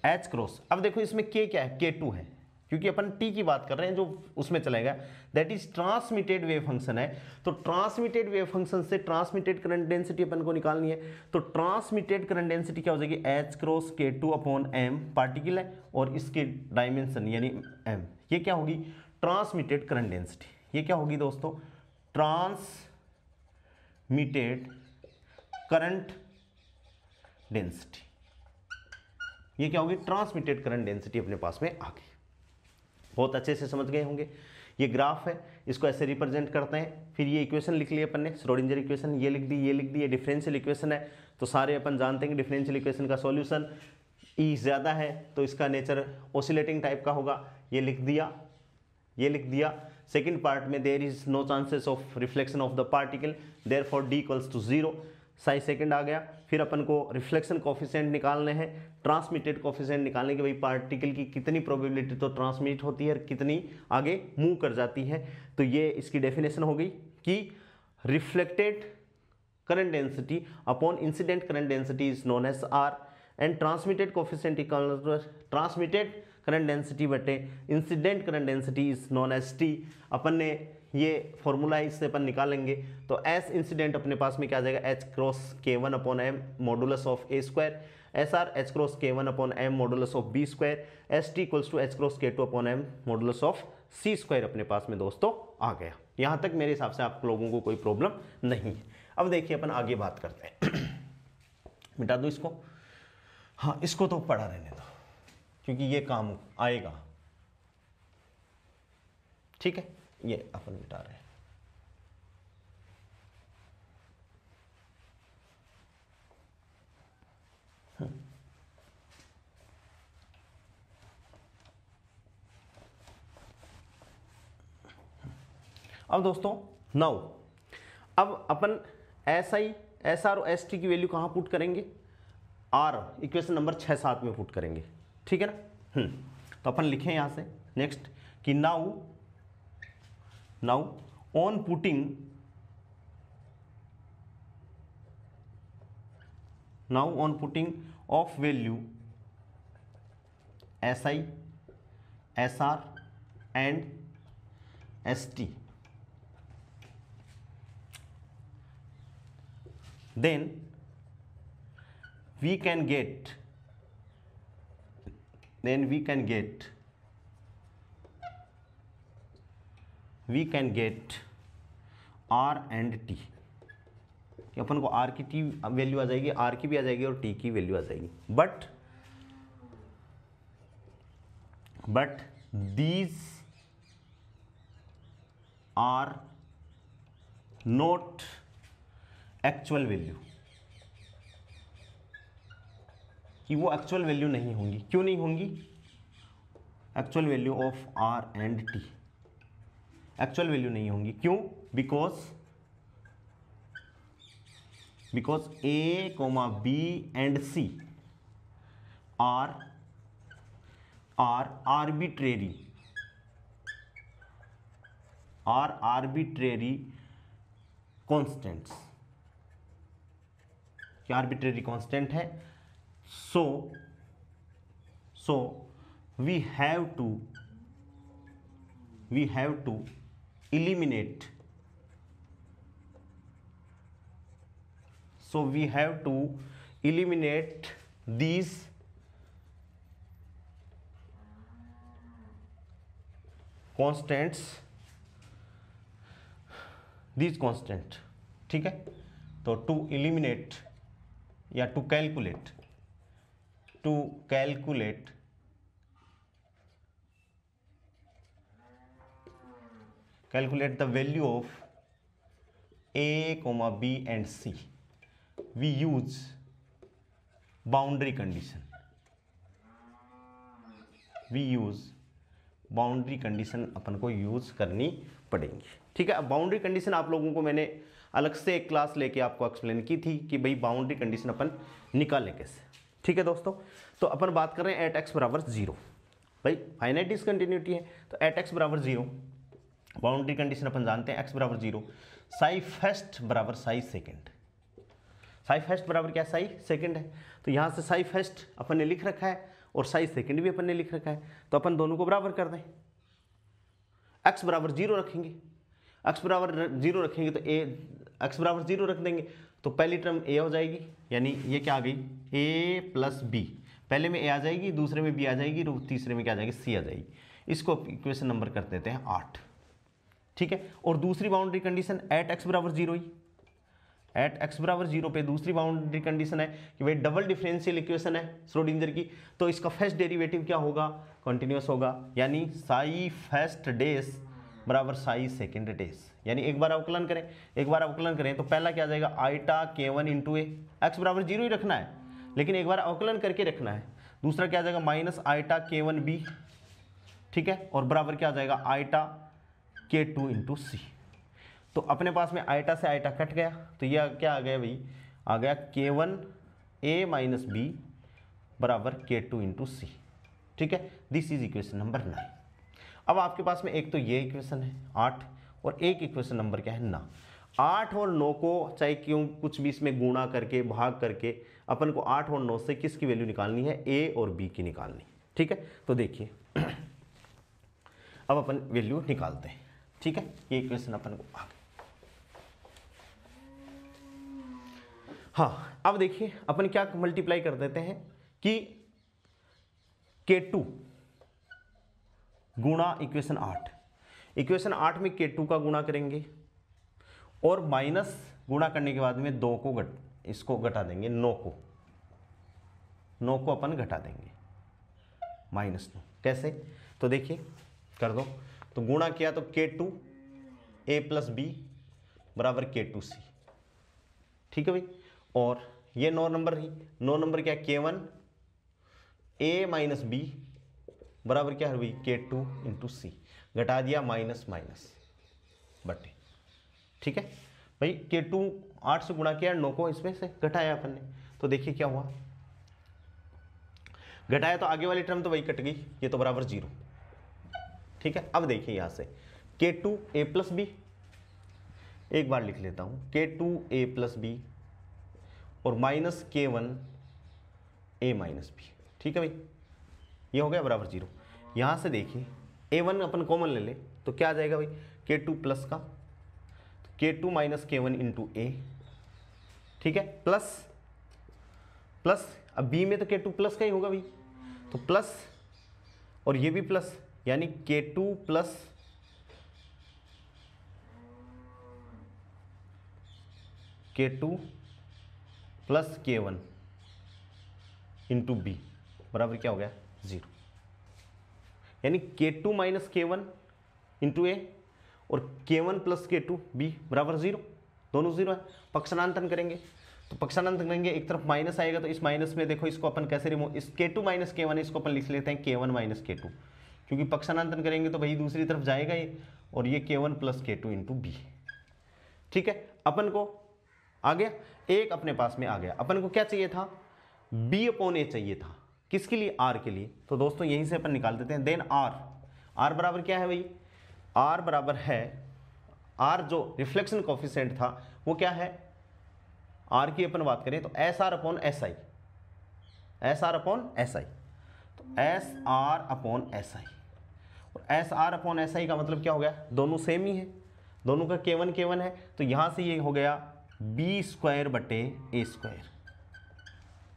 एच क्रॉस, अब देखो इसमें के क्या है, K2 है, क्योंकि अपन टी की बात कर रहे हैं जो उसमें चलेगा, that is transmitted wave function है। तो ट्रांसमिटेड वेव फंक्शन से ट्रांसमिटेड करंट डेंसिटी अपन को निकालनी है। तो ट्रांसमिटेड करंट डेंसिटी क्या हो जाएगी, h cross K2 upon m, particle है और इसके डायमेंशन यानी एम, ये क्या होगी, ट्रांसमिटेड करंट डेंसिटी। ये क्या होगी दोस्तों, ट्रांसमिटेड करंट डेंसिटी, ये क्या होगी, ट्रांसमिटेड करंट डेंसिटी अपने पास में आ गई। बहुत अच्छे से समझ गए होंगे। ये ग्राफ है, इसको ऐसे रिप्रेजेंट करते हैं। फिर ये इक्वेशन लिख ली अपन ने, श्रोडिंगर इक्वेशन, ये लिख दी, ये लिख दी, ये डिफरेंशियल इक्वेशन है। तो सारे अपन जानते हैं कि डिफरेंशियल इक्वेशन का सॉल्यूशन ई ज़्यादा है तो इसका नेचर ऑसिलेटिंग टाइप का होगा, ये लिख दिया, ये लिख दिया। सेकेंड पार्ट में there is no chances of reflection of the particle, therefore D equals to 0, psi second आ गया। फिर अपन को रिफ्लेक्शन कोफिशिएंट निकालने हैं, ट्रांसमिटेड कोफिशिएंट निकालने के, भाई पार्टिकल की कितनी प्रोबेबिलिटी तो ट्रांसमिट होती है और कितनी आगे मूव कर जाती है। तो ये इसकी डेफिनेशन हो गई कि reflected current density upon incident current density is known as R and transmitted coefficient equal transmitted current density बटे incident current density is known as T. अपन ने ये फॉर्मूला इससे अपन निकालेंगे तो एस इंसिडेंट अपने पास में क्या आ जाएगा, h cross K1 upon m modulus of A square, S R h cross K1 upon m modulus of b square, S T equals to h cross K2 upon m modulus of C square अपने पास में दोस्तों आ गया। यहाँ तक मेरे हिसाब से आप लोगों को कोई प्रॉब्लम नहीं है। अब देखिए अपन आगे बात करते हैं। मिटा दूँ इसको, हाँ इसको तो पढ़ा रहने दो क्योंकि ये काम आएगा, ठीक है, ये अपन मिटा रहे हैं। अब दोस्तों नाउ अब अपन एस आई एस आर और एस टी की वैल्यू कहाँ पुट करेंगे, आर इक्वेशन नंबर 6-7 में पुट करेंगे, ठीक है ना। तो अपन लिखें यहाँ से नेक्स्ट कि now on putting of value S I S R and S T, then we can get R and T, कि अपन को R की T वैल्यू आ जाएगी, R की भी आ जाएगी और T की वैल्यू आ जाएगी। But these are not actual value, कि वो एक्चुअल वैल्यू नहीं होंगी। क्यों नहीं होंगी, actual value of R and T actual value नहीं होंगी। क्यों, because A comma B and C are arbitrary constants, क्या आर्बिट्रेरी कांस्टेंट है। So we have to eliminate these constant, ठीक है। तो टू eliminate या to calculate the value of A comma B and C, we use boundary condition अपन को use करनी पड़ेंगी, ठीक है। अब बाउंड्री कंडीशन आप लोगों को मैंने अलग से एक क्लास लेके आपको एक्सप्लेन की थी कि भाई बाउंड्री कंडीशन अपन निकाले कैसे। ठीक है दोस्तों, तो अपन बात कर रहे हैं एट एक्स बराबर 0। भाई फाइनाइट डिसकंटिन्यूटी है तो एट एक्स बराबर 0 बाउंड्री कंडीशन अपन जानते हैं एक्स बराबर 0, साई फर्स्ट बराबर साई सेकेंड। साई फर्स्ट बराबर क्या, साई सेकेंड है, तो यहाँ से साई फर्स्ट अपन ने लिख रखा है और साई सेकेंड भी अपन ने लिख रखा है, तो अपन दोनों को बराबर कर दें। एक्स बराबर 0 रखेंगे, एक्स बराबर 0 रखेंगे तो ए एक्स बराबर 0 रख देंगे तो पहली टर्म ए हो जाएगी, यानी ये क्या आ गई ए प्लस बी, पहले में ए आ जाएगी, दूसरे में बी आ जाएगी, तीसरे में क्या आ जाएगी सी आ जाएगी। इसको इक्वेशन नंबर कर देते हैं 8। ठीक है, और दूसरी बाउंड्री कंडीशन एट एक्स बराबर 0 ही, एट एक्स बराबर 0 पे दूसरी बाउंड्री कंडीशन है कि भाई डबल डिफरेंशियल इक्वेशन है श्रोडिंगर की, तो इसका फर्स्ट डेरिवेटिव क्या होगा, कंटिन्यूअस होगा, यानी साई फर्स्ट डेज बराबर साई सेकेंड डेज। यानी एक बार अवकलन करें तो पहला क्या आ जाएगा आइटा k1 इंटू ए, एक्स बराबर 0 ही रखना है लेकिन एक बार अवकलन करके रखना है। दूसरा क्या आ जाएगा माइनस आइटा k1 बी, ठीक है, और बराबर क्या आ जाएगा आइटा k2 इंटू सी। तो अपने पास में आइटा से आइटा कट गया तो यह क्या आ गया भाई, आ गया k1 a माइनस बी बराबर k2 इंटू सी। ठीक है, दिस इज इक्वेशन नंबर 9। अब आपके पास में एक तो ये इक्वेशन है 8 और एक इक्वेशन नंबर क्या है 9। 8 और 9 को चाहे क्यों कुछ भी इसमें गुणा करके भाग करके अपन को 8 और 9 से किसकी वैल्यू निकालनी है, a और b की निकालनी। ठीक है, तो देखिए अब अपन वैल्यू निकालते हैं। ठीक है, ये इक्वेशन अपन को आ गई। हाँ, अब देखिए अपन क्या मल्टीप्लाई कर देते हैं कि k2 गुणा इक्वेशन 8, इक्वेशन 8 में k2 का गुणा करेंगे और माइनस गुणा करने के बाद में 2 को इसको घटा देंगे, 9 को अपन घटा देंगे -9। कैसे, तो देखिए कर दो, तो गुणा किया तो k2 a प्लस बी बराबर k2 c। ठीक है भाई, और ये 9 नंबर ही, 9 नंबर क्या k1 a माइनस बी बराबर क्या है भाई k2 इंटू सी, घटा दिया माइनस बटे। ठीक है भाई, k2 8 से गुणा किया, 9 को इसमें से घटाया अपन ने, तो देखिए क्या हुआ, घटाया तो आगे वाली टर्म तो वही कट गई, ये तो बराबर 0। ठीक है, अब देखिए यहां से k2 a प्लस बी, एक बार लिख लेता हूं k2 a प्लस बी और minus k1 a minus B. ठीक है भाई, ये हो गया बराबर 0। यहां से देखिए a1 अपन कॉमन ले ले तो क्या आ जाएगा भाई k2 प्लस का k2 माइनस k1 इंटू ए। ठीक है, प्लस अब b में तो k2 प्लस का ही होगा भाई, तो प्लस और ये भी प्लस, यानी k2 plus k2 plus k1 into B बराबर क्या हो गया 0, यानी k2 माइनस k1 इंटू ए और k1 प्लस k2 b बराबर 0, दोनों 0 है। पक्षांतरण करेंगे तो पक्षांतरण करेंगे, एक तरफ माइनस आएगा तो इस माइनस में देखो इसको अपन कैसे रिमूव, इस k2 माइनस k1 इसको अपन लिख लेते हैं k1 माइनस k2, क्योंकि पक्षांतरण करेंगे तो भाई दूसरी तरफ जाएगा ये, और ये k1 plus k2 into B. ठीक है, अपन को आ गया, एक अपने पास में आ गया। अपन को क्या चाहिए था, b अपॉन ए चाहिए था, किसके लिए, r के लिए। तो दोस्तों यहीं से अपन निकाल देते हैं। देन r बराबर क्या है भाई, r बराबर है, r जो रिफ्लेक्शन कोफिशिएंट था वो क्या है, r की अपन बात करें तो S R upon S I, तो S R upon S I, और S R upon S I का मतलब क्या हो गया, दोनों सेम ही है, दोनों का k1 है, तो यहां से ये हो गया बी स्क्वायर बटे ए स्क्वायर।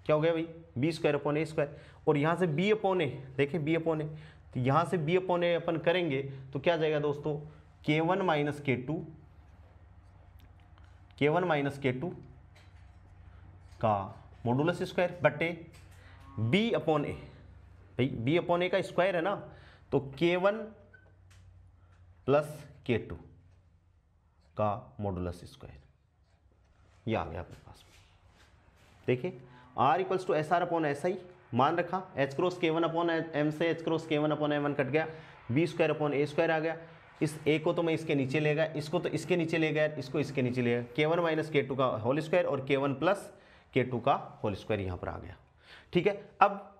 क्या हो गया भाई, B square upon A square, और यहाँ से बी अपॉन ए, देखिए बी अपॉन ए, तो यहाँ से बी अपॉन ए अपन करेंगे तो क्या जाएगा दोस्तों, k1 माइनस k2 का मॉडुलस स्क्वायर बटे बी अपॉन ए, भाई बी अपॉन ए का स्क्वायर है ना, तो k1 प्लस k2 का मॉडुलस स्क्वायर, ये आ गया अपने पास। देखिए r equals to S R upon S I मान रखा, h cross k1 upon M से h cross k1 upon m1 cut गया, b square upon A square आ गया, इस ए को तो मैं इसके नीचे ले गया, इसको तो इसके नीचे ले गया, इसको इसके नीचे ले गया, k1 माइनस k2 का होल स्क्वायर और k1 प्लस k2 का होल स्क्वायर यहाँ पर आ गया। ठीक है, अब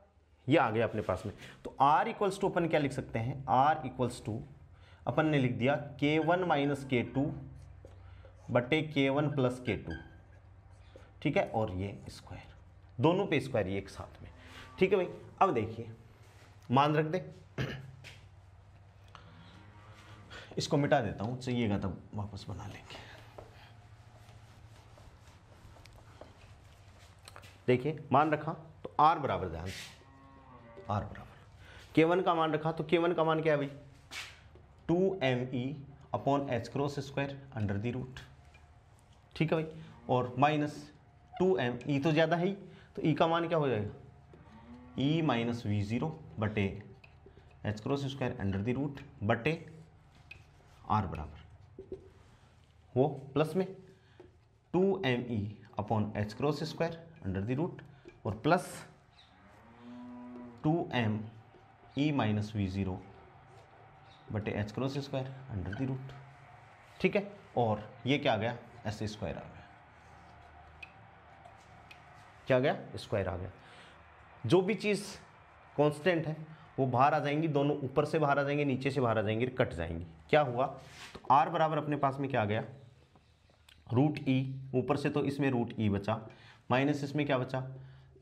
ये आ गया अपने पास में। तो r इक्वल्स टू अपन क्या लिख सकते हैं, r इक्वल्स टू अपन ने लिख दिया k1 माइनस k2 बटे k1 प्लस k2। ठीक है, और ये स्क्वायर, दोनों पे स्क्वायर ये एक साथ में। ठीक है भाई, अब देखिए मान रख दे, इसको मिटा देता हूं, चाहिएगा तब वापस बना लेंगे। देखिए मान रखा तो r बराबर, ध्यान से r बराबर k1 का मान रखा, तो k1 का मान क्या है भाई, 2me upon H cross square under the root. ठीक है भाई, और माइनस 2m, ई तो ज़्यादा है ही, तो ई का मान क्या हो जाएगा, e माइनस v0 बटे H cross square under the root बटे r बराबर वो प्लस में 2me upon H cross square under the root और plus 2m e minus v0 बटे H cross square under the root. ठीक है, और ये क्या आ गया, एस स्क्वायर आ गया, क्या आ गया, स्क्वायर आ गया। जो भी चीज़ कांस्टेंट है वो बाहर आ जाएंगी, दोनों ऊपर से बाहर आ जाएंगे, नीचे से बाहर आ जाएंगे, कट जाएंगी। क्या हुआ, तो r बराबर अपने पास में क्या आ गया, रूट ई, ऊपर से तो इसमें रूट ई बचा, माइनस इसमें क्या बचा,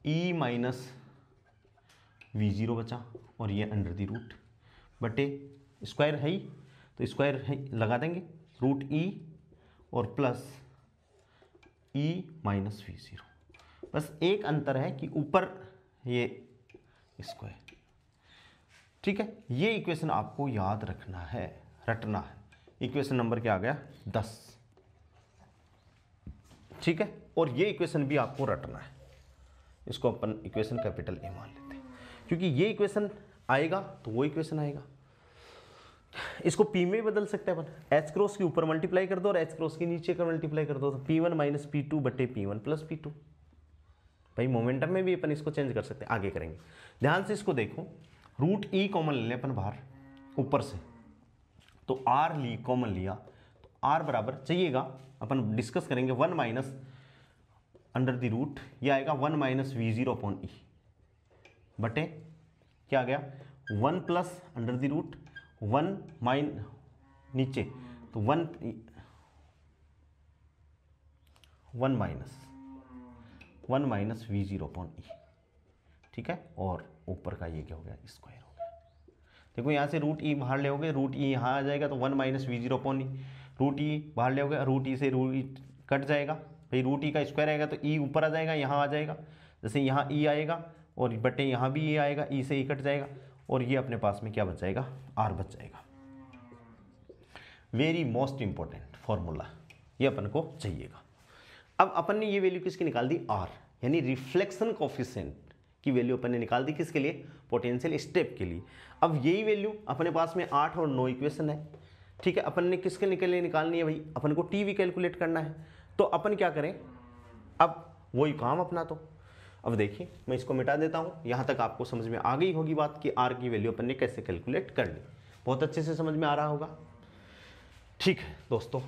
e माइनस v0 बचा, और ये अंडर द रूट बटे स्क्वायर है ही, तो स्क्वायर है लगा देंगे, रूट ई और प्लस e माइनस v0। बस एक अंतर है कि ऊपर ये स्क्वायर। ठीक है, ये इक्वेशन आपको याद रखना है, रटना है। इक्वेशन नंबर क्या आ गया, 10। ठीक है, और ये इक्वेशन भी आपको रटना है, इसको अपन इक्वेशन कैपिटल ए मान लेते हैं, क्योंकि ये इक्वेशन आएगा तो वो इक्वेशन आएगा। इसको p में बदल सकते हैं अपन, एच क्रॉस के ऊपर मल्टीप्लाई कर दो और एच क्रॉस के नीचे का मल्टीप्लाई कर दो, तो p1 माइनस p2 बटे p1 प्लस p2। भाई मोमेंटम में भी अपन इसको चेंज कर सकते हैं, आगे करेंगे। ध्यान से इसको देखो, रूट ई कॉमन ले लें अपन बाहर ऊपर से, तो r ली कॉमन लिया, तो r बराबर चाहिएगा, अपन डिस्कस करेंगे 1 माइनस अंडर द रूट, ये आएगा 1 माइनस v0 अपॉन ई बटे क्या आ गया 1 प्लस अंडर द रूट 1 माइन नीचे, तो 1 माइनस v0 अपॉन ई। ठीक है, और ऊपर का ये क्या हो गया, स्क्वायर हो गया। देखो यहाँ से रूट ई बाहर ले होगे, रूट ई यहाँ आ जाएगा, तो 1 माइनस v0 अपॉन ई, रूट ई बाहर ले होगे, रूट ई से रूट ई कट जाएगा, भाई रूट ई का स्क्वायर आएगा तो ई ऊपर आ जाएगा, यहाँ आ जाएगा, जैसे यहाँ ई आएगा और बटे यहाँ भी ई आएगा, ई से ई कट जाएगा, और ये अपने पास में क्या बच जाएगा, आर बच जाएगा। वेरी मोस्ट इंपॉर्टेंट फॉर्मूला, ये अपन को चाहिएगा। अब अपन ने ये वैल्यू किसकी निकाल दी, आर, यानी रिफ्लेक्शन कोफिशिएंट की वैल्यू अपन ने निकाल दी, किसके लिए, पोटेंशियल स्टेप के लिए। अब यही वैल्यू अपने पास में 8 और 9 इक्वेशन है। ठीक है, अपन ने किसके लिए निकालनी है भाई, अपन को टी भी कैलकुलेट करना है, तो अपन क्या करें, अब वही काम अपना। तो अब देखिए मैं इसको मिटा देता हूँ, यहाँ तक आपको समझ में आ गई होगी बात कि आर की वैल्यू अपन ने कैसे कैलकुलेट करनी, बहुत अच्छे से समझ में आ रहा होगा। ठीक है दोस्तों,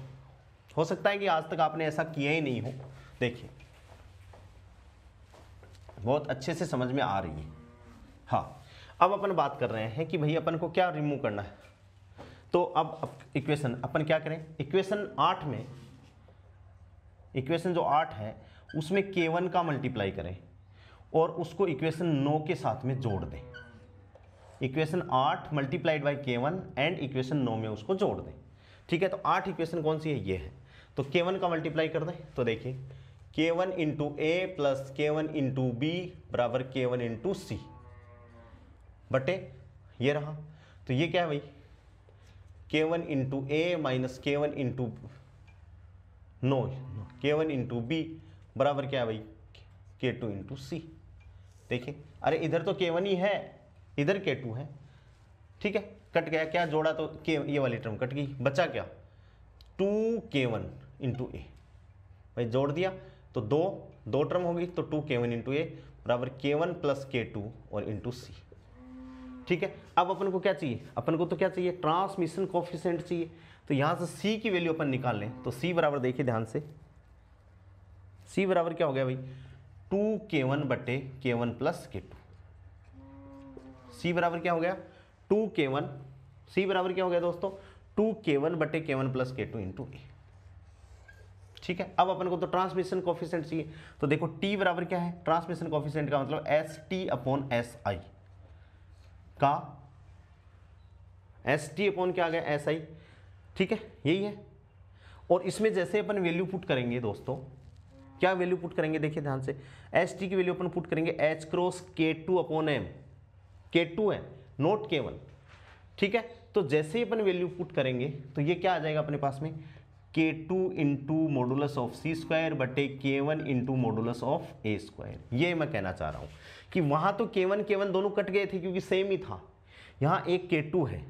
हो सकता है कि आज तक आपने ऐसा किया ही नहीं हो, देखिए बहुत अच्छे से समझ में आ रही है। हाँ, अब अपन बात कर रहे हैं कि भाई अपन को क्या रिमूव करना है, तो अब इक्वेशन अपन क्या करें, इक्वेशन 8 में, इक्वेशन जो 8 है उसमें k1 का मल्टीप्लाई करें और उसको इक्वेशन 9 के साथ में जोड़ दें। Equation 8 multiplied by k1 and equation 9 में उसको जोड़ दें। ठीक है, तो 8 इक्वेशन कौन सी है, ये है, तो k1 का मल्टीप्लाई कर दें, तो देखिए k1 इंटू ए प्लस k1 इंटू बी बराबर k1 इंटू सी बटे ये रहा, तो ये क्या है भाई, k1 into A minus k1 into k1 into B बराबर क्या है भाई, k2 इंटू सी। देखिए अरे इधर तो k1 ही है, इधर k2 है। ठीक है, कट गया, क्या जोड़ा तो ये वाली टर्म कट गई, बचा क्या 2k1 इंटू ए, भाई जोड़ दिया तो दो टर्म होगी, तो 2k1 इंटू ए बराबर k1 प्लस k2 और इंटू सी। ठीक है, अब अपन को क्या चाहिए, अपन को तो क्या चाहिए, ट्रांसमिशन कोफिशिएंट चाहिए। तो यहाँ से सी की वैल्यू अपन निकाल लें, तो सी बराबर देखिए ध्यान से, सी बराबर क्या हो गया भाई, 2k1 बटे k1 प्लस k2। सी बराबर क्या हो गया, 2k1, सी बराबर क्या हो गया दोस्तों, 2k1 बटे k1 प्लस k2 इंटू ए। ठीक है, अब अपन को तो ट्रांसमिशन कोफिशिएंट चाहिए, तो देखो टी बराबर क्या है, ट्रांसमिशन कोफिशिएंट का मतलब S T upon S I का, एस टी अपॉन क्या आ गया, एस आई। ठीक है, यही है। और इसमें जैसे अपन वैल्यू पुट करेंगे दोस्तों, क्या वैल्यू पुट करेंगे, देखिए ध्यान से, एस टी की वैल्यू अपन पुट करेंगे एच क्रॉस के टू अपॉन एम, के टू है नोट के वन। ठीक है, तो जैसे ही अपन वैल्यू पुट करेंगे तो ये क्या आ जाएगा अपने पास में, K two into modulus of C square बटे K one into modulus of A square. ये मैं कहना चाह रहा हूँ कि वहाँ तो के वन दोनों कट गए थे क्योंकि सेम ही था, यहाँ एक के टू है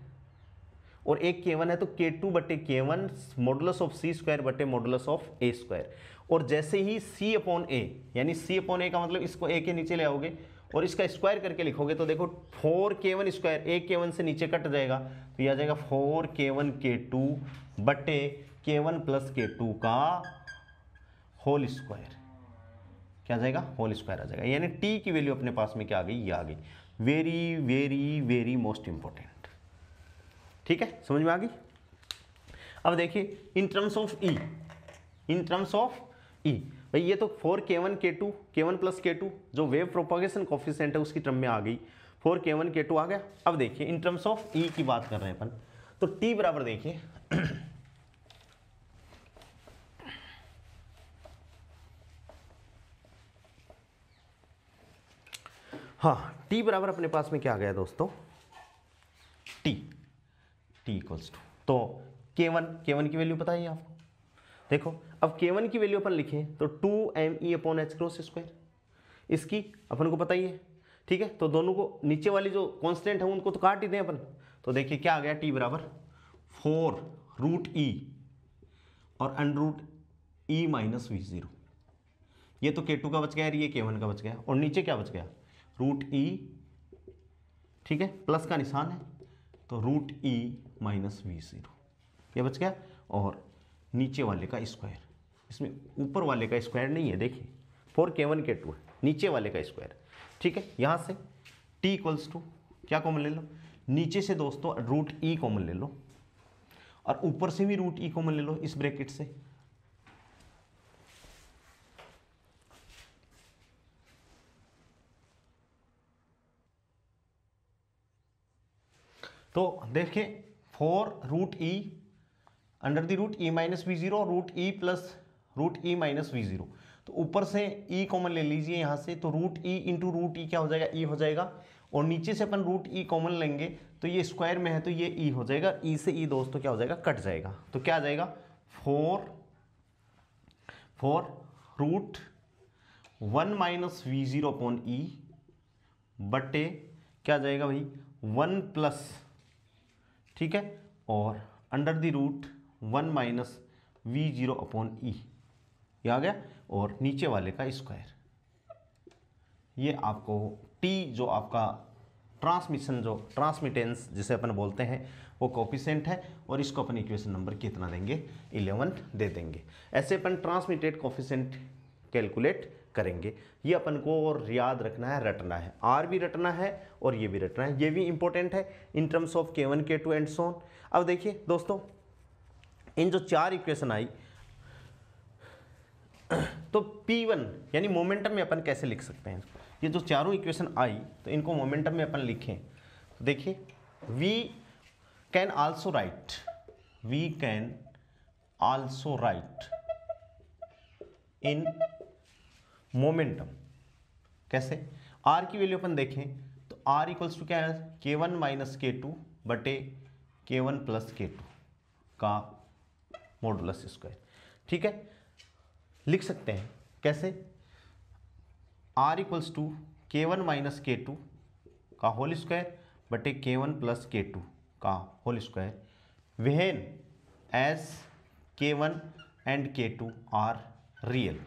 और एक के वन है, तो के टू बटे K one modulus of C square बटे मॉडुलस ऑफ ए स्क्वायर। और जैसे ही सी अपॉन ए, यानी सी अपॉन ए का मतलब इसको ए के नीचे ले आओगे और इसका स्क्वायर करके लिखोगे तो देखो 4k1 स्क्वायर, एक k1 से नीचे कट जाएगा तो यह आ जाएगा 4k1 k2 बटे k1 प्लस k2 का होल स्क्वायर। क्या आ जाएगा, होल स्क्वायर आ जाएगा। यानी t की वैल्यू अपने पास में क्या आ गई, ये आ गई। Very very very most important. ठीक है, समझ में आ गई। अब देखिए in terms of E, in terms of E, भाई ये तो 4k1 k2 k1 plus k2 जो वेव प्रोपागेशन कोफिशिएंट है उसकी टर्म में आ गई, 4k1 k2 आ गया। अब देखिए इन टर्म्स ऑफ ई की बात कर रहे हैं अपन, तो t बराबर देखिए हाँ, t बराबर अपने पास में क्या आ गया दोस्तों, t इक्वल्स टू, तो k1 की वैल्यू पता है आपको। देखो अब k1 की वैल्यू अपन लिखें तो 2me upon H cross square, इसकी अपन को पता ही है। ठीक है, तो दोनों को नीचे वाली जो कांस्टेंट है उनको तो काट ही दें अपन। तो देखिए क्या आ गया, t बराबर 4 रूट ई और अंडर रूट ई माइनस वी0। ये तो k2 का बच गया, ये k1 का बच गया, और नीचे क्या बच गया, रूट ई। ठीक है, प्लस का निशान है तो रूट ई माइनस वी0 ये बच गया, और नीचे वाले का स्क्वायर, इसमें ऊपर वाले का स्क्वायर नहीं है, देखिए 4k1 k2 है, नीचे वाले का स्क्वायर। ठीक है, यहाँ से t इक्वल्स टू क्या कॉमन ले लो, नीचे से दोस्तों रूट ई कॉमन ले लो और ऊपर से भी रूट ई कॉमन ले लो इस ब्रैकेट से। तो देखिए 4 root E under the root E minus वी0 और root E plus root E minus वी0, तो ऊपर से ई कॉमन ले लीजिए यहाँ से, तो रूट ई इंटू रूट ई क्या हो जाएगा, ई हो जाएगा, और नीचे से अपन रूट ई कॉमन लेंगे तो ये स्क्वायर में है तो ये ई हो जाएगा, ई से ई दोस्तों क्या हो जाएगा, कट जाएगा। तो क्या आ जाएगा, 4 रूट 1 माइनस वी0 अपॉन ई बटे क्या आ जाएगा भाई 1 प्लस, ठीक है, और अंडर द रूट 1 माइनस वी0 अपॉन ई, ये आ गया, और नीचे वाले का स्क्वायर। ये आपको टी जो आपका ट्रांसमिशन जो ट्रांसमिटेंस जिसे अपन बोलते हैं वो कोफिशिएंट है, और इसको अपन इक्वेशन नंबर कितना देंगे, 11 दे देंगे। ऐसे अपन ट्रांसमिटेड कोफिशिएंट कैलकुलेट करेंगे। ये अपन को और याद रखना है, रटना है, आर भी रटना है और ये भी रटना है, ये भी इंपॉर्टेंट है इन terms of k1 k2 and so on. अब देखिए दोस्तों इन जो चार इक्वेशन आई तो P1 यानी मोमेंटम में अपन कैसे लिख सकते हैं, ये जो चारों इक्वेशन आई तो इनको मोमेंटम में अपन लिखें तो देखिए we can also write in momentum. कैसे, R की वैल्यू अपन देखें तो R इक्वल्स टू क्या है, k1 माइनस k2 बटे k1 प्लस k2 का मॉडुलस स्क्वायर। ठीक है, लिख सकते हैं कैसे, R equals to k1 minus k2 का होल स्क्वायर बटे k1 प्लस k2 का whole square when as k1 and k2 are real.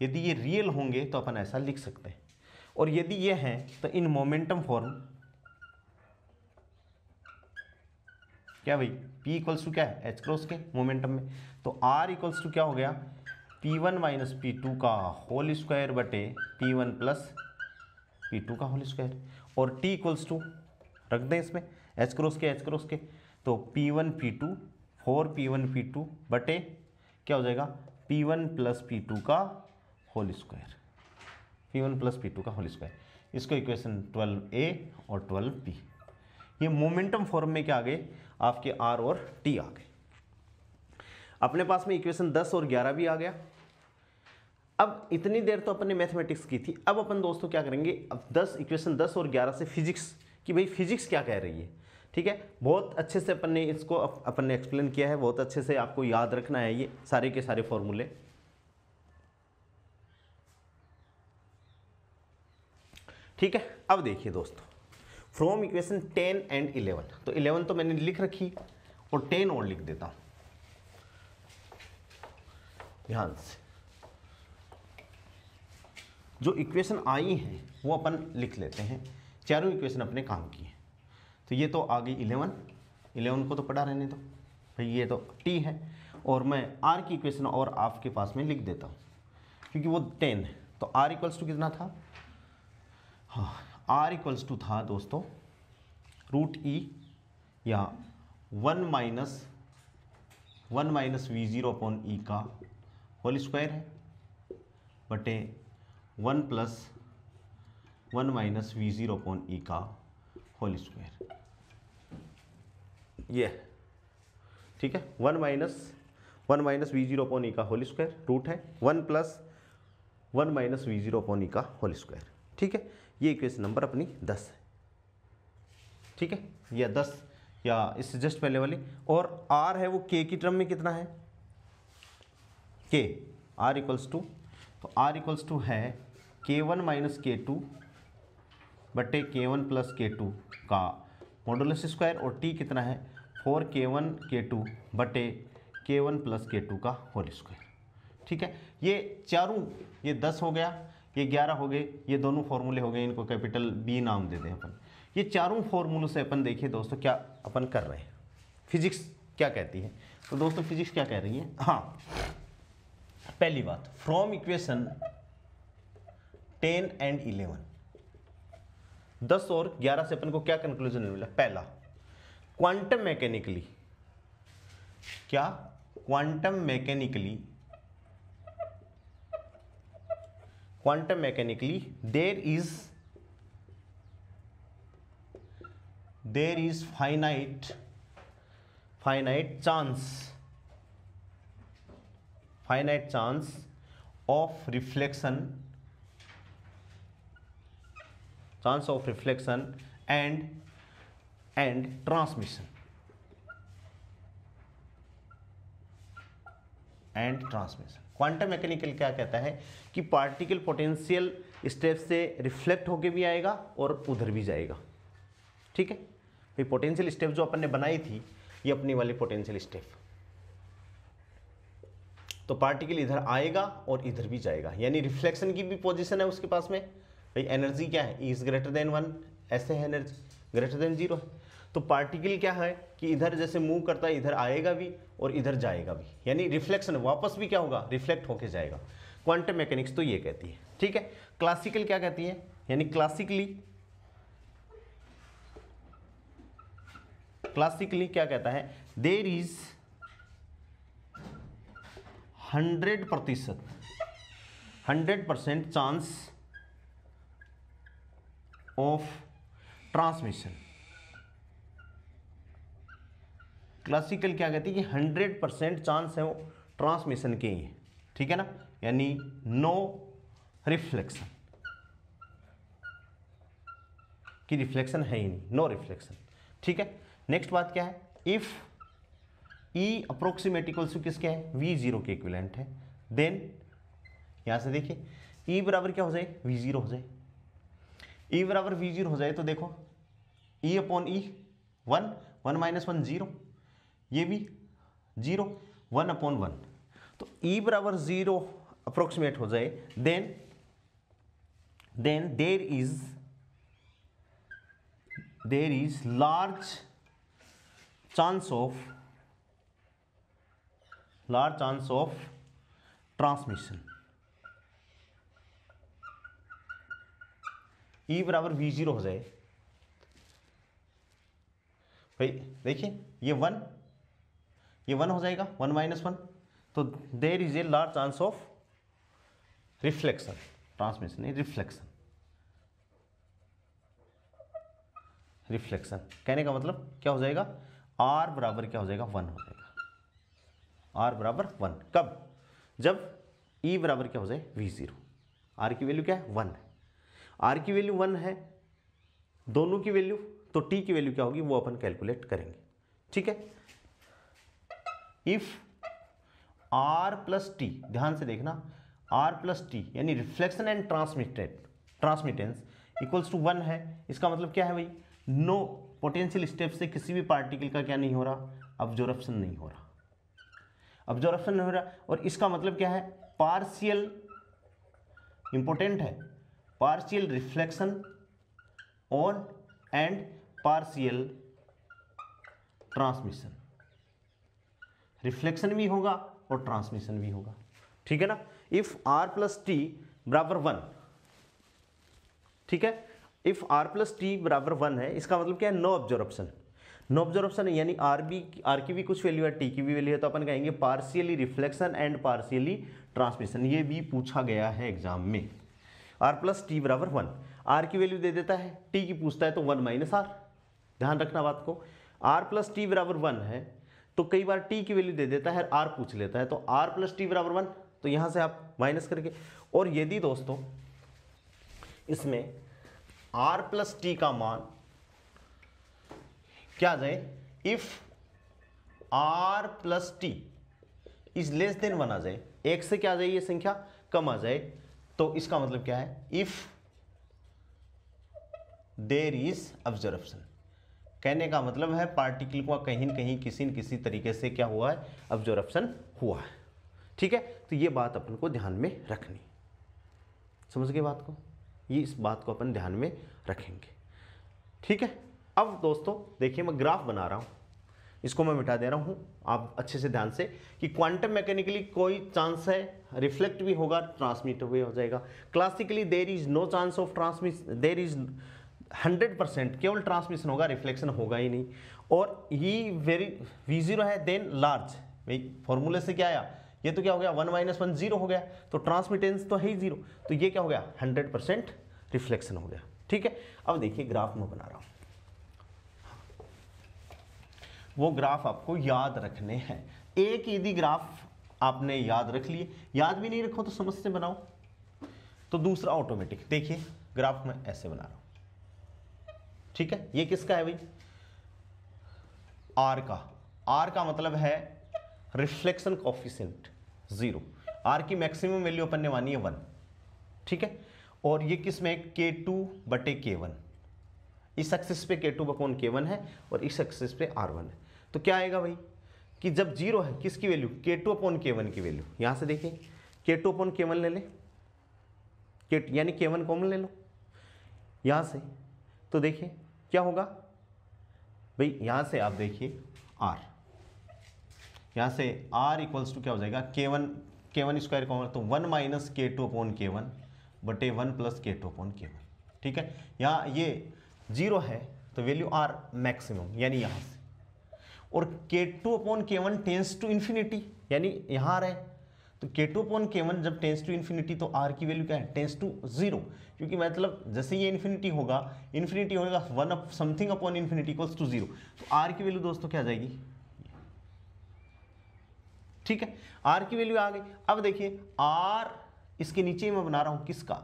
यदि ये रियल होंगे तो अपन ऐसा लिख सकते हैं, और यदि ये हैं तो इन मोमेंटम फॉर्म क्या भाई, P इक्वल्स टू क्या है, एच क्रॉस के मोमेंटम में, तो R इक्वल्स टू क्या हो गया, P1 माइनस P2 का होल स्क्वायर बटे P1 प्लस P2 का होल स्क्वायर, और T इक्वल्स टू रख दें इसमें एच क्रॉस के, तो P1 P2 4P1 P2 बटे क्या हो जाएगा, P1 प्लस P2 का whole square, P1 plus P2 का होल स्क्वायर। इसको इक्वेशन 12A और 12B, ये मोमेंटम फॉर्म में क्या आ गए आपके R और T आ गए। अपने पास में इक्वेशन 10 और 11 भी आ गया। अब इतनी देर तो अपन ने मैथमेटिक्स की थी, अब अपन दोस्तों क्या करेंगे, अब इक्वेशन 10 और 11 से फिजिक्स कि भाई फिजिक्स क्या कह रही है। ठीक है, बहुत अच्छे से अपन ने इसको अपन ने एक्सप्लेन किया है, बहुत अच्छे से आपको याद रखना है ये सारे के सारे फॉर्मूले। ठीक है, अब देखिए दोस्तों, फ्रॉम इक्वेशन 10 एंड 11, तो 11 तो मैंने लिख रखी और 10 और लिख देता हूं ध्यान से। जो इक्वेशन आई हैं वो अपन लिख लेते हैं, चारों इक्वेशन अपने काम की है। तो ये तो आ गई 11 को तो पढ़ा रहने दो भाई, ये तो T है, और मैं R की इक्वेशन और आपके पास में लिख देता हूँ क्योंकि वो 10 है। तो R इक्वल्स टू कितना था, हाँ R इक्वल्स टू था दोस्तों √E या 1 माइनस V0 अपॉन E का होल स्क्वायर है बटे 1 plus 1 minus V0 upon E का होल स्क्वायर, ये ठीक है। 1 माइनस V0 अपॉन E का होल स्क्वायर रूट है 1 plus 1 minus V0 upon E का होल स्क्वायर। ठीक है, ये इक्वेशन नंबर अपनी 10 है। ठीक है, या 10 या इससे जस्ट पहले वाली, और R है वो K की टर्म में कितना है, K R इक्वल्स टू, तो R इक्वल्स टू है K1 माइनस K2 बटे K1 प्लस K2 का मॉडुलस स्क्वायर, और T कितना है 4K1 K2 बटे K1 प्लस K2 का होल स्क्वायर। ठीक है, ये चारों, ये 10 हो गया, ये 11 हो गए, ये दोनों फॉर्मूले हो गए, इनको कैपिटल B नाम दे दें अपन। ये चारों फॉर्मूलों से अपन देखिए दोस्तों क्या अपन कर रहे हैं, फिजिक्स क्या कहती है। तो दोस्तों फिजिक्स क्या कह रही है, हाँ पहली बात, फ्रॉम इक्वेशन 10 एंड 11, 10 और 11 से अपन को क्या कंक्लूजन मिला, पहला क्वांटम मैकेनिकली, क्या quantum mechanically there is finite chance of reflection and transmission quantum mechanical क्या कहता है कि पार्टिकल पोटेंशियल स्टेप से रिफ्लेक्ट होके भी आएगा और उधर भी जाएगा। ठीक है भाई, पोटेंशियल स्टेप जो अपन ने बनाई थी, ये अपनी वाली पोटेंशियल स्टेप, तो पार्टिकल इधर आएगा और इधर भी जाएगा, यानी रिफ्लेक्शन की भी पोजीशन है उसके पास में भाई। एनर्जी क्या है, E इज ग्रेटर देन 1, ऐसे है एनर्जी ग्रेटर देन 0 है। तो पार्टिकल क्या है कि इधर जैसे मूव करता है, इधर आएगा भी और इधर जाएगा भी, यानी रिफ्लेक्शन वापस भी क्या होगा, रिफ्लेक्ट होके जाएगा। क्वांटम मैकेनिक्स तो ये कहती है। ठीक है, क्लासिकल क्या कहती है, यानी क्लासिकली क्या कहता है, there is 100% chance of transmission. Classical क्या कहती है कि 100% चांस है वो ट्रांसमिशन के ही, ठीक है ना, यानी नो रिफ्लेक्शन, कि रिफ्लेक्शन है ही नहीं, नो रिफ्लेक्शन। ठीक है, नेक्स्ट बात क्या है, if E approximate equals to किसके है, V0 के इक्विवेलेंट है, देन यहां से देखिए E बराबर क्या हो जाए, V0 हो जाए। E बराबर V0 हो जाए तो देखो E अपॉन E 1 माइनस 1 0, ये भी 0 1 अपॉन 1, तो E बराबर 0 अप्रोक्सीमेट हो जाए, then there is large chance of transmission, E बराबर V0 हो जाए। भाई देखिए ये वन हो जाएगा, 1 माइनस 1, तो there is a large chance of reflection, transmission नहीं रिफ्लेक्शन। कहने का मतलब क्या हो जाएगा, R बराबर क्या हो जाएगा, 1 हो जाएगा। R बराबर 1 कब, जब E बराबर क्या हो जाए, V0। R की वैल्यू क्या है, 1 है। R की वैल्यू 1 है, दोनों की वैल्यू, तो T की वैल्यू क्या होगी वो अपन कैलकुलेट करेंगे। ठीक है, इफ R प्लस टी, ध्यान से देखना, R प्लस टी यानी reflection and transmittance equals to 1 है। इसका मतलब क्या है भाई, नो पोटेंशियल स्टेप से किसी भी पार्टिकल का क्या नहीं हो रहा, अब्जॉर्प्शन नहीं हो रहा। और इसका मतलब क्या है, पार्शियल, इंपॉर्टेंट है, partial reflection on and partial transmission. Reflection भी होगा और ट्रांसमिशन भी होगा। ठीक है ना, इफ R प्लस टी बराबर 1, ठीक है, इफ R प्लस टी बराबर 1 है, इसका मतलब क्या है, नो ऑब्जॉर्प्शन यानी R की भी कुछ वैल्यू है, T की भी वैल्यू है, तो अपन कहेंगे partially reflection and partially transmission. ये भी पूछा गया है एग्जाम में। R प्लस टी बराबर 1, R की वैल्यू दे देता है, T की पूछता है तो 1 माइनस R। ध्यान रखना बात को, R प्लस टी बराबर 1 है, तो कई बार T की वैल्यू दे देता है, R पूछ लेता है, तो R प्लस टी बराबर 1, तो यहां से आप माइनस करके, और यदि दोस्तों इसमें R प्लस टी का मान क्या आ जाए, if R plus T is less then 1 आ जाए, एक से क्या आ जाए, ये संख्या कम आ जाए, तो इसका मतलब क्या है, इफ देयर इज ऑब्जर्प्शन। कहने का मतलब है पार्टिकल को कहीं न कहीं किसी न किसी तरीके से क्या हुआ है, ऑब्जर्प्शन हुआ है। ठीक है, तो ये बात अपन को ध्यान में रखनी, समझ गए बात को, ये इस बात को अपन ध्यान में रखेंगे। ठीक है, अब दोस्तों देखिए मैं ग्राफ बना रहा हूं, इसको मैं मिटा दे रहा हूं, आप अच्छे से ध्यान से, कि क्वांटम मैकेनिकली कोई चांस है रिफ्लेक्ट भी होगा, ट्रांसमिट भी हो जाएगा। Classically there is no chance of transmission, there is 100% केवल ट्रांसमिशन होगा, रिफ्लेक्शन होगा ही नहीं। और ये वेरी V0 है, देन लार्ज, भाई फॉर्मूले से क्या आया, ये तो क्या हो गया, 1 माइनस 1 0 हो गया, तो ट्रांसमिटेंस तो है ही 0, तो ये क्या हो गया, 100% रिफ्लेक्शन हो गया। ठीक है, अब देखिए ग्राफ में बना रहा हूं, वो ग्राफ आपको याद रखने हैं। एक यदि ग्राफ आपने याद रख लिए, याद भी नहीं रखो तो समझ से बनाओ, तो दूसरा ऑटोमेटिक। देखिए ग्राफ में ऐसे बना रहा हूं, ठीक है, ये किसका है भाई, R का मतलब है रिफ्लेक्शन कोफिशिएंट 0, R की मैक्सिमम वैल्यू अपन ने मानी है 1, ठीक है, और ये किस में, K2/K1, इस एक्सिस पे K2/K1 है और इस एक्सिस पे R1 है। तो क्या आएगा भाई, कि जब 0 है, किसकी वैल्यू, K2/K1 की वैल्यू, यहां से देखिए K2/K1 ले ले, यानी K1 कॉमन ले लो यहां से, तो देखिए क्या होगा भाई, यहां से आप देखिए R, यहां से R इक्वल्स टू क्या हो जाएगा, K1 स्क्वायर कॉमन, तो 1 माइनस K2/K1 बटे 1 प्लस K2/K1। ठीक है, यहाँ ये 0 है तो वैल्यू R मैक्सिमम, यानी यहाँ से, और K2/K1 टेंस टू इन्फिनिटी, यानी यहाँ आ रहा है, तो K2/K1 जब टेंस टू इन्फिनिटी, तो R की वैल्यू क्या है, टेंस टू 0, क्योंकि मतलब जैसे ये इन्फिनिटी होगा 1 something upon infinity equals to 0, तो R की वैल्यू दोस्तों क्या आ जाएगी, ठीक है, R की वैल्यू आ गई। अब देखिए R, इसके नीचे मैं बना रहा हूं किसका,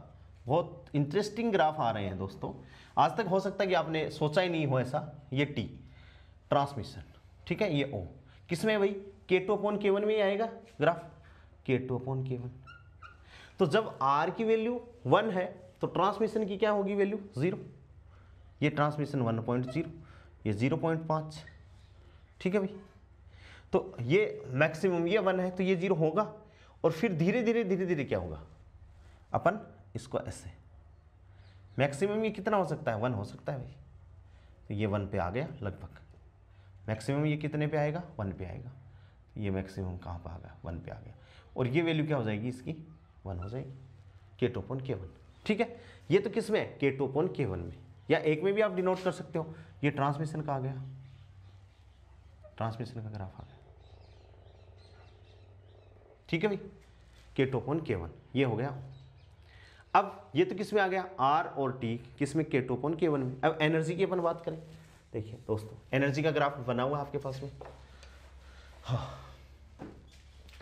बहुत इंटरेस्टिंग ग्राफ आ रहे हैं दोस्तों, आज तक हो सकता है कि आपने सोचा ही नहीं हो ऐसा, ये T ट्रांसमिशन, ठीक है, ये O किस में है भाई, K2/K1 में ही आएगा ग्राफ, K2/K1। तो जब R की वैल्यू 1 है तो ट्रांसमिशन की क्या होगी वैल्यू, 0, ये ट्रांसमिशन 1.0, ये 0.5, ठीक है भाई, तो ये मैक्सिमम ये 1 है तो ये 0 होगा, और फिर धीरे धीरे क्या होगा, अपन इसको ऐसे, मैक्सिमम ये कितना हो सकता है, 1 हो सकता है भाई, तो ये 1 पे आ गया लगभग, मैक्सिमम ये कितने पे आएगा, 1 पे आएगा। ये मैक्सिमम कहाँ पे आ गया, 1 पे आ गया। और ये वैल्यू क्या हो जाएगी इसकी, 1 हो जाएगी, K2 अपॉन K1। ठीक है, ये तो किस में, K2 अपॉन K1 में, या एक में भी आप डिनोट कर सकते हो। ये ट्रांसमिशन का आ गया, ट्रांसमिशन का ग्राफ आ गया। ठीक है भाई, K2 अपॉन K1 ये हो गया। अब ये तो किस में आ गया, R और T किस में, K2 अपॉन K1 में। अब एनर्जी की अपन बात करें, देखिए दोस्तों एनर्जी का ग्राफ बना हुआ है आपके पास में, हाँ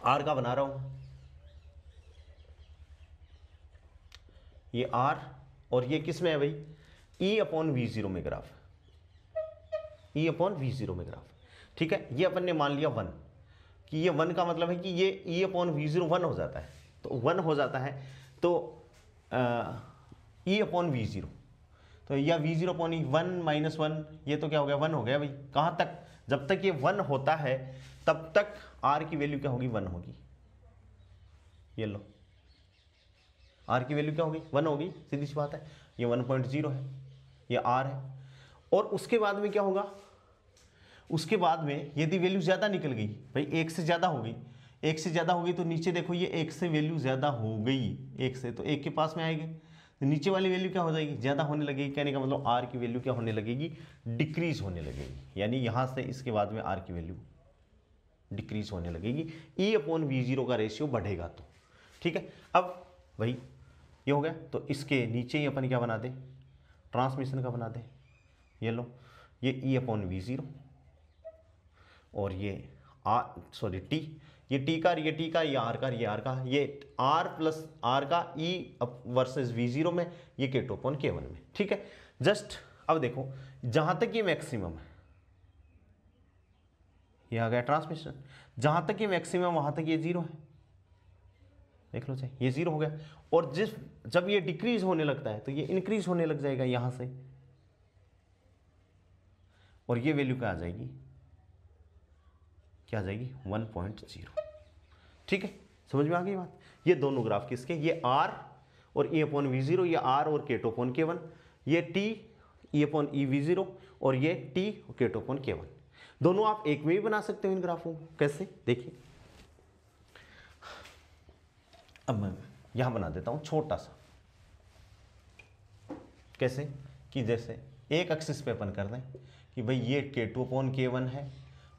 R का बना रहा हूं, ये R और ये किस में है भाई, E अपॉन V0 में ग्राफ, E अपॉन V0 में ग्राफ। ठीक है, ये अपन ने मान लिया 1 कि ये 1 का मतलब है कि ये E अपॉन V0 1 हो जाता है, तो 1 हो जाता है तो E अपॉन V0, तो या V0 अपॉन E 1 माइनस 1, ये तो क्या हो गया, 1 हो गया भाई। कहाँ तक, जब तक ये 1 होता है तब तक R की वैल्यू क्या होगी, 1 होगी। ये लो R की वैल्यू क्या होगी, 1 होगी, सीधी सी बात है। ये 1.0 है, ये R है। और उसके बाद में क्या होगा, उसके बाद में यदि वैल्यू ज़्यादा निकल गई भाई, 1 से ज़्यादा होगी, 1 से ज़्यादा होगी तो नीचे देखो ये 1 से वैल्यू ज़्यादा हो गई, 1 से तो 1 के पास में आएगी, तो नीचे वाली वैल्यू क्या हो जाएगी, ज़्यादा होने लगेगी। कहने का मतलब R की वैल्यू क्या होने लगेगी, डिक्रीज होने लगेगी, यानी यहाँ से इसके बाद में R की वैल्यू डिक्रीज होने लगेगी, E अपॉन V0 का रेशियो बढ़ेगा तो। ठीक है, अब भाई ये हो गया, तो इसके नीचे ही अपन क्या बना दे, ट्रांसमिशन का बना दे। ये लो, ये E अपॉन V0 और ये T, ये T का, ये T का, ये R का, ये R का, ये R प्लस R का E वर्सेस V0 में, ये K2 अपॉन K1 में। ठीक है, जस्ट अब देखो जहाँ तक ये मैक्सिमम है, ये आ गया ट्रांसमिशन, जहाँ तक ये मैक्सिमम वहाँ तक ये 0 है, देख लो चाहिए, ये 0 हो गया। और जब ये डिक्रीज होने लगता है तो ये इंक्रीज होने लग जाएगा यहाँ से, और ये वैल्यू क्या आ जाएगी, क्या आ जाएगी, 1.0। ठीक है, समझ में आ गई बात। ये दोनों ग्राफ किसके, ये R और E अपॉन V0, ये R और K2 अपॉन K1, ये T E upon E V0 और ये T और K2 अपॉन K1। दोनों आप एक में भी बना सकते हो इन ग्राफों को। कैसे, देखिए अब मैं यहां बना देता हूं छोटा सा, कैसे कि जैसे एक एक्सिस पे अपन कर दें कि भाई ये K2 अपॉन K1 है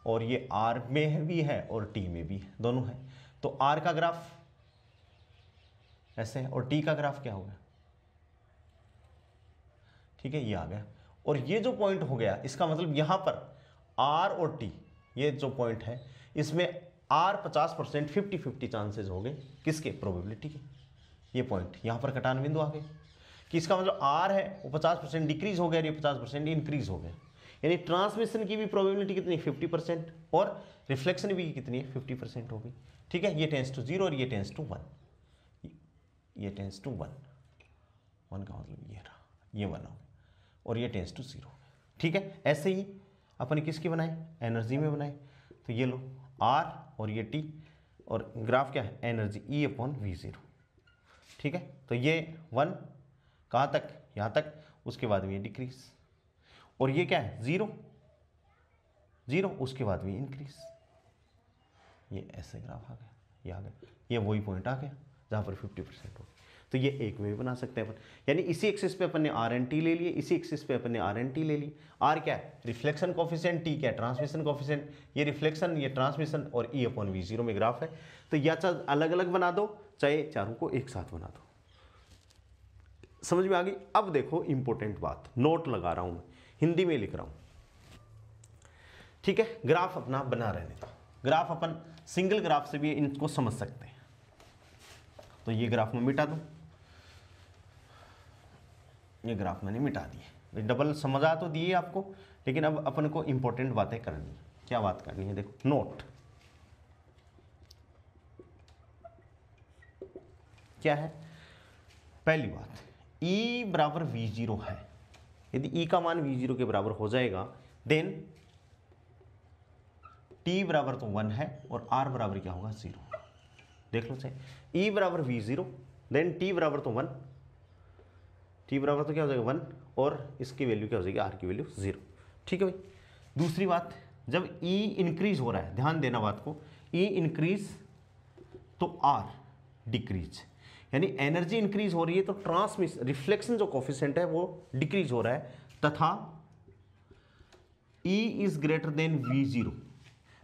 और ये R में भी है और T में भी है, दोनों है। तो R का ग्राफ ऐसे है और T का ग्राफ क्या होगा, ठीक है, ये आ गया। और ये जो पॉइंट हो गया, इसका मतलब यहां पर R और T, ये जो पॉइंट है इसमें R 50%, 50-50 चांसेस हो गए किसके, प्रोबेबिलिटी के। ये पॉइंट यहाँ पर कटान बिंदु आ गए कि इसका मतलब R है वो 50% डिक्रीज हो गया, ये 50% इंक्रीज हो गया। यानी ट्रांसमिशन की भी प्रोबेबिलिटी कितनी, 50%, और रिफ्लेक्शन भी कितनी है, 50% होगी। ठीक है, ये टेंस टू 0 और ये टेंस टू 1, ये टेंस टू 1, 1 का मतलब ये रहा, ये 1 हो गया, और ये टेंस टू 0। ठीक है, ऐसे ही अपन किसकी बनाए, एनर्जी में बनाए। तो ये लो R और ये T, और ग्राफ क्या है, एनर्जी E अपॉन V0। ठीक है, तो ये 1 कहाँ तक, यहाँ तक, उसके बाद में ये डिक्रीज, और ये क्या है 0 0, उसके बाद में इंक्रीज। ये ऐसे ग्राफ आ गया, ये आ गया, ये वही पॉइंट आ गया जहाँ पर 50% हो। तो ये एक में भी बना सकते हैं अपन, यानी इसी एक्सिस पे अपन ने R एंड T ले लिए, इसी एक्सिस पे अपन ने R एंड T ले लिए। R क्या है, रिफ्लेक्शन कोफिशिएंट, T क्या है, ट्रांसमिशन कोफिशिएंट। ये रिफ्लेक्शन, ये ट्रांसमिशन, और E अपॉन V0 में ग्राफ है। तो या चाहे अलग अलग बना दो, चाहे चारों को एक साथ बना दो। समझ में आ गई। अब देखो इंपॉर्टेंट बात, नोट लगा रहा हूं मैं, हिंदी में लिख रहा हूं। ठीक है, ग्राफ अपना बना रहने दो। ग्राफ अपन सिंगल ग्राफ से भी इनको समझ सकते हैं। तो ये ग्राफ में मिटा दूं, ये ग्राफ मैंने मिटा दिए, डबल समझा तो दिए आपको, लेकिन अब अपन को इंपॉर्टेंट बातें करनी है। क्या बात करनी है, देखो नोट क्या है। पहली बात, E बराबर V0 है, यदि E का मान V0 के बराबर हो जाएगा, देन T बराबर तो 1 है और R बराबर क्या होगा 0। देख लो चाहिए, E बराबर V0, देन T बराबर तो 1, T बराबर तो क्या हो जाएगा 1, और इसकी वैल्यू क्या हो जाएगी, R की वैल्यू 0। ठीक है भाई। दूसरी बात, जब E इंक्रीज हो रहा है, ध्यान देना बात को, E इंक्रीज तो R डिक्रीज, यानी एनर्जी इंक्रीज हो रही है तो ट्रांसमिशन रिफ्लेक्शन जो कोफिशिएंट है वो डिक्रीज हो रहा है, तथा E is greater than V0,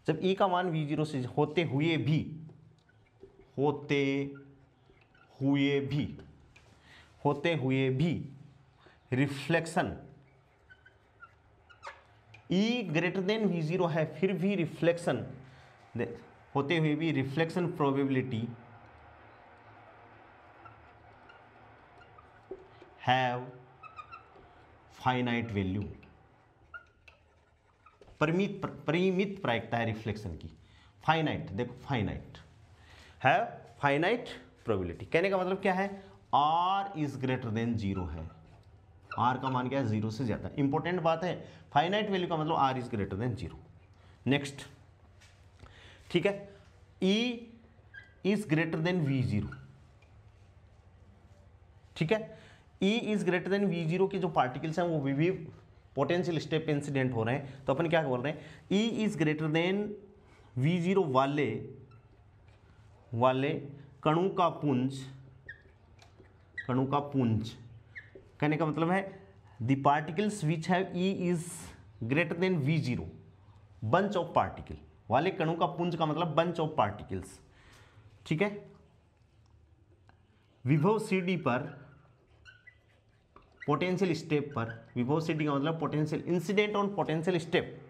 जब E का मान V0 से होते हुए भी reflection E greater than V0 है, फिर भी रिफ्लेक्शन होते हुए भी reflection probability have finite value, परिमित प्रायिकता है रिफ्लेक्शन की, फाइनाइट, देखो फाइनाइट है, फाइनाइट प्रोबेबिलिटी। कहने का मतलब क्या है, R इज ग्रेटर देन 0 है, R का मान क्या है 0 से ज्यादा, इंपॉर्टेंट बात है, फाइनाइट वैल्यू का मतलब R is greater then 0। Next, ठीक है, E is greater than V0, ठीक है, E is greater than V0 के जो पार्टिकल्स हैं वो भी पोटेंशियल स्टेप इंसिडेंट हो रहे हैं, तो अपन क्या बोल रहे हैं, E is greater than V0 वाले कणों का पुंज, कहने का मतलब है the particles which have E is greater than V0, bunch of particle वाले कणों का पुंज का मतलब बंच ऑफ पार्टिकल्स, ठीक है, विभव CD पर, पोटेंशियल स्टेप पर, विभव CD का मतलब potential incident on potential step,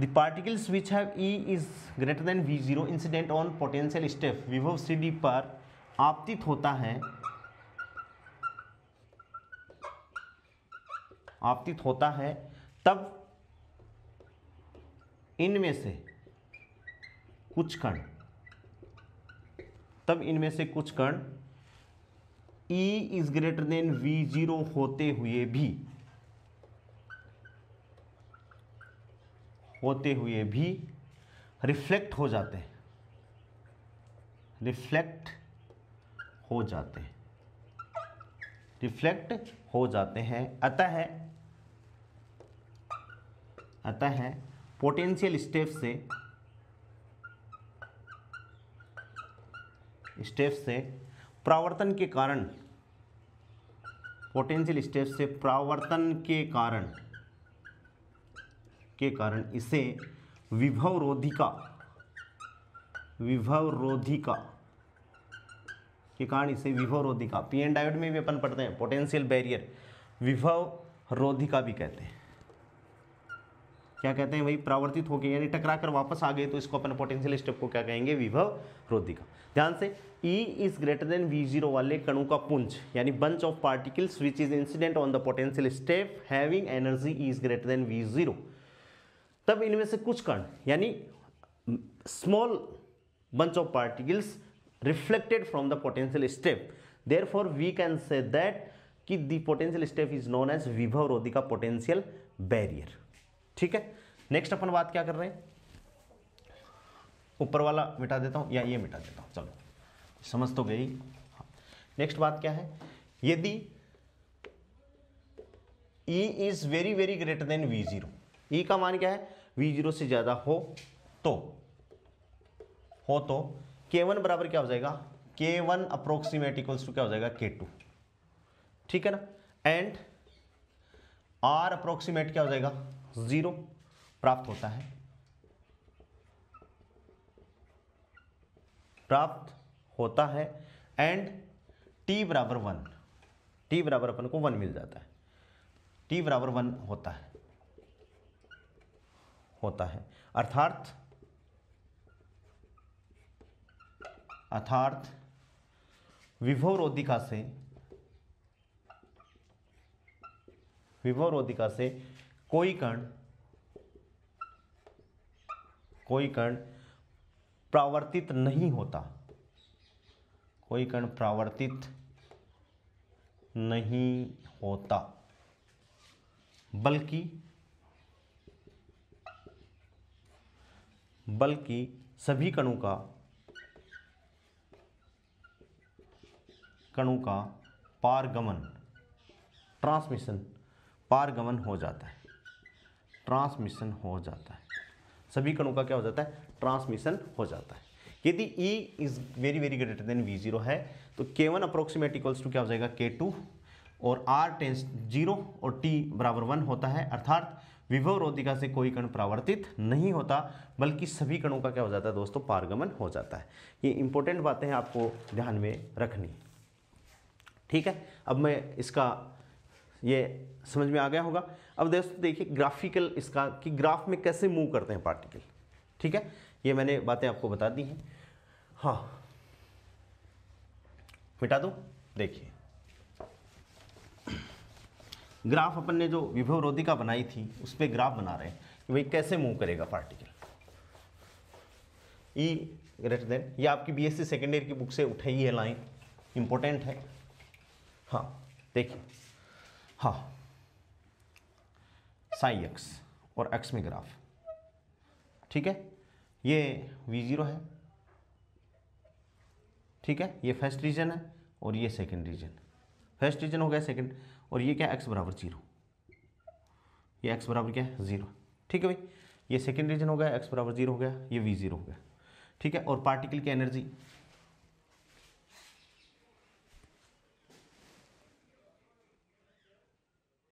the particles which have E is greater than V0 incident on potential step, विभव CD पर आपतित होता है, तब इनमें से कुछ कण E is greater than V0 होते हुए भी रिफ्लेक्ट हो जाते हैं, अतः पोटेंशियल स्टेप से परावर्तन के कारण, पोटेंशियल स्टेप से परावर्तन के कारण इसे विभव रोधिका के कारण इसे विभव रोधिका, पीएन डायोड में भी अपन पढ़ते हैं पोटेंशियल बैरियर, विभव रोधिका भी कहते हैं। क्या कहते हैं भाई, परावर्तित हो गए यानी टकरा कर वापस आ गए तो इसको अपन पोटेंशियल स्टेप को क्या कहेंगे, विभव रोधिका। ध्यान से, E is greater than V0 वाले कणों का पुंज यानी bunch of particles which is incident on the potential step having energy E is greater than V0, तब इनमें से कुछ कण यानी small bunch of particles reflected from the potential step, therefore we can say that कि the potential step is known as विभव रोधिका potential barrier, ठीक है। नेक्स्ट अपन बात क्या कर रहे हैं, ऊपर वाला मिटा देता हूं या ये मिटा देता हूं, चलो समझ तो गई। नेक्स्ट बात क्या है, यदि E is very very greater than V0, E का मान क्या है, V0 से ज्यादा हो तो K1 बराबर क्या हो जाएगा, K1 अप्रोक्सीमेट इक्वल्स टू क्या हो जाएगा, K2, ठीक है ना, एंड R अप्रोक्सीमेट क्या हो जाएगा, 0 प्राप्त होता है एंड T बराबर 1, T बराबर अपन को 1 मिल जाता है, T बराबर 1 होता है, अर्थात विभव रोधिका से कोई कण परावर्तित नहीं होता, बल्कि सभी कणों का पारगमन हो जाता है, ट्रांसमिशन हो जाता है, सभी कणों का क्या हो जाता है, ट्रांसमिशन हो जाता है। यदि E is very very greater than V0 है तो K1 अप्रोक्सीमेट इक्वल्स टू क्या हो जाएगा, K2, और R टेंस 0 और T बराबर 1 होता है, अर्थात विभव रोधिका से कोई कण परावर्तित नहीं होता, बल्कि सभी कणों का क्या हो जाता है दोस्तों, पारगमन हो जाता है। ये इंपॉर्टेंट बातें हैं, आपको ध्यान में रखनी, ठीक है। अब मैं इसका ये समझ में आ गया होगा। अब दोस्तों देखिए ग्राफिकल इसका कि ग्राफ में कैसे मूव करते हैं पार्टिकल, ठीक है, ये मैंने बातें आपको बता दी हैं। हाँ, मिटा दो। देखिए ग्राफ अपन ने जो विभव रोधिका बनाई थी उस पर ग्राफ बना रहे हैं कि भाई कैसे मूव करेगा पार्टिकल। ई ग्रेटर देन, ये आपकी बीएससी सेकेंड ईयर की बुक से उठाई है लाइन, इंपॉर्टेंट है। हाँ देखिए, हाँ साई एक्स और एक्स में ग्राफ, ठीक है, ये V0 है, ठीक है, ये फर्स्ट रीजन है और ये सेकंड रीजन, फर्स्ट रीजन हो गया सेकंड, और ये क्या, x बराबर 0, ये x बराबर क्या है 0, ठीक है भाई, ये सेकंड रीजन हो गया, x बराबर 0 हो गया, ये V0 हो गया, ठीक है। और पार्टिकल की एनर्जी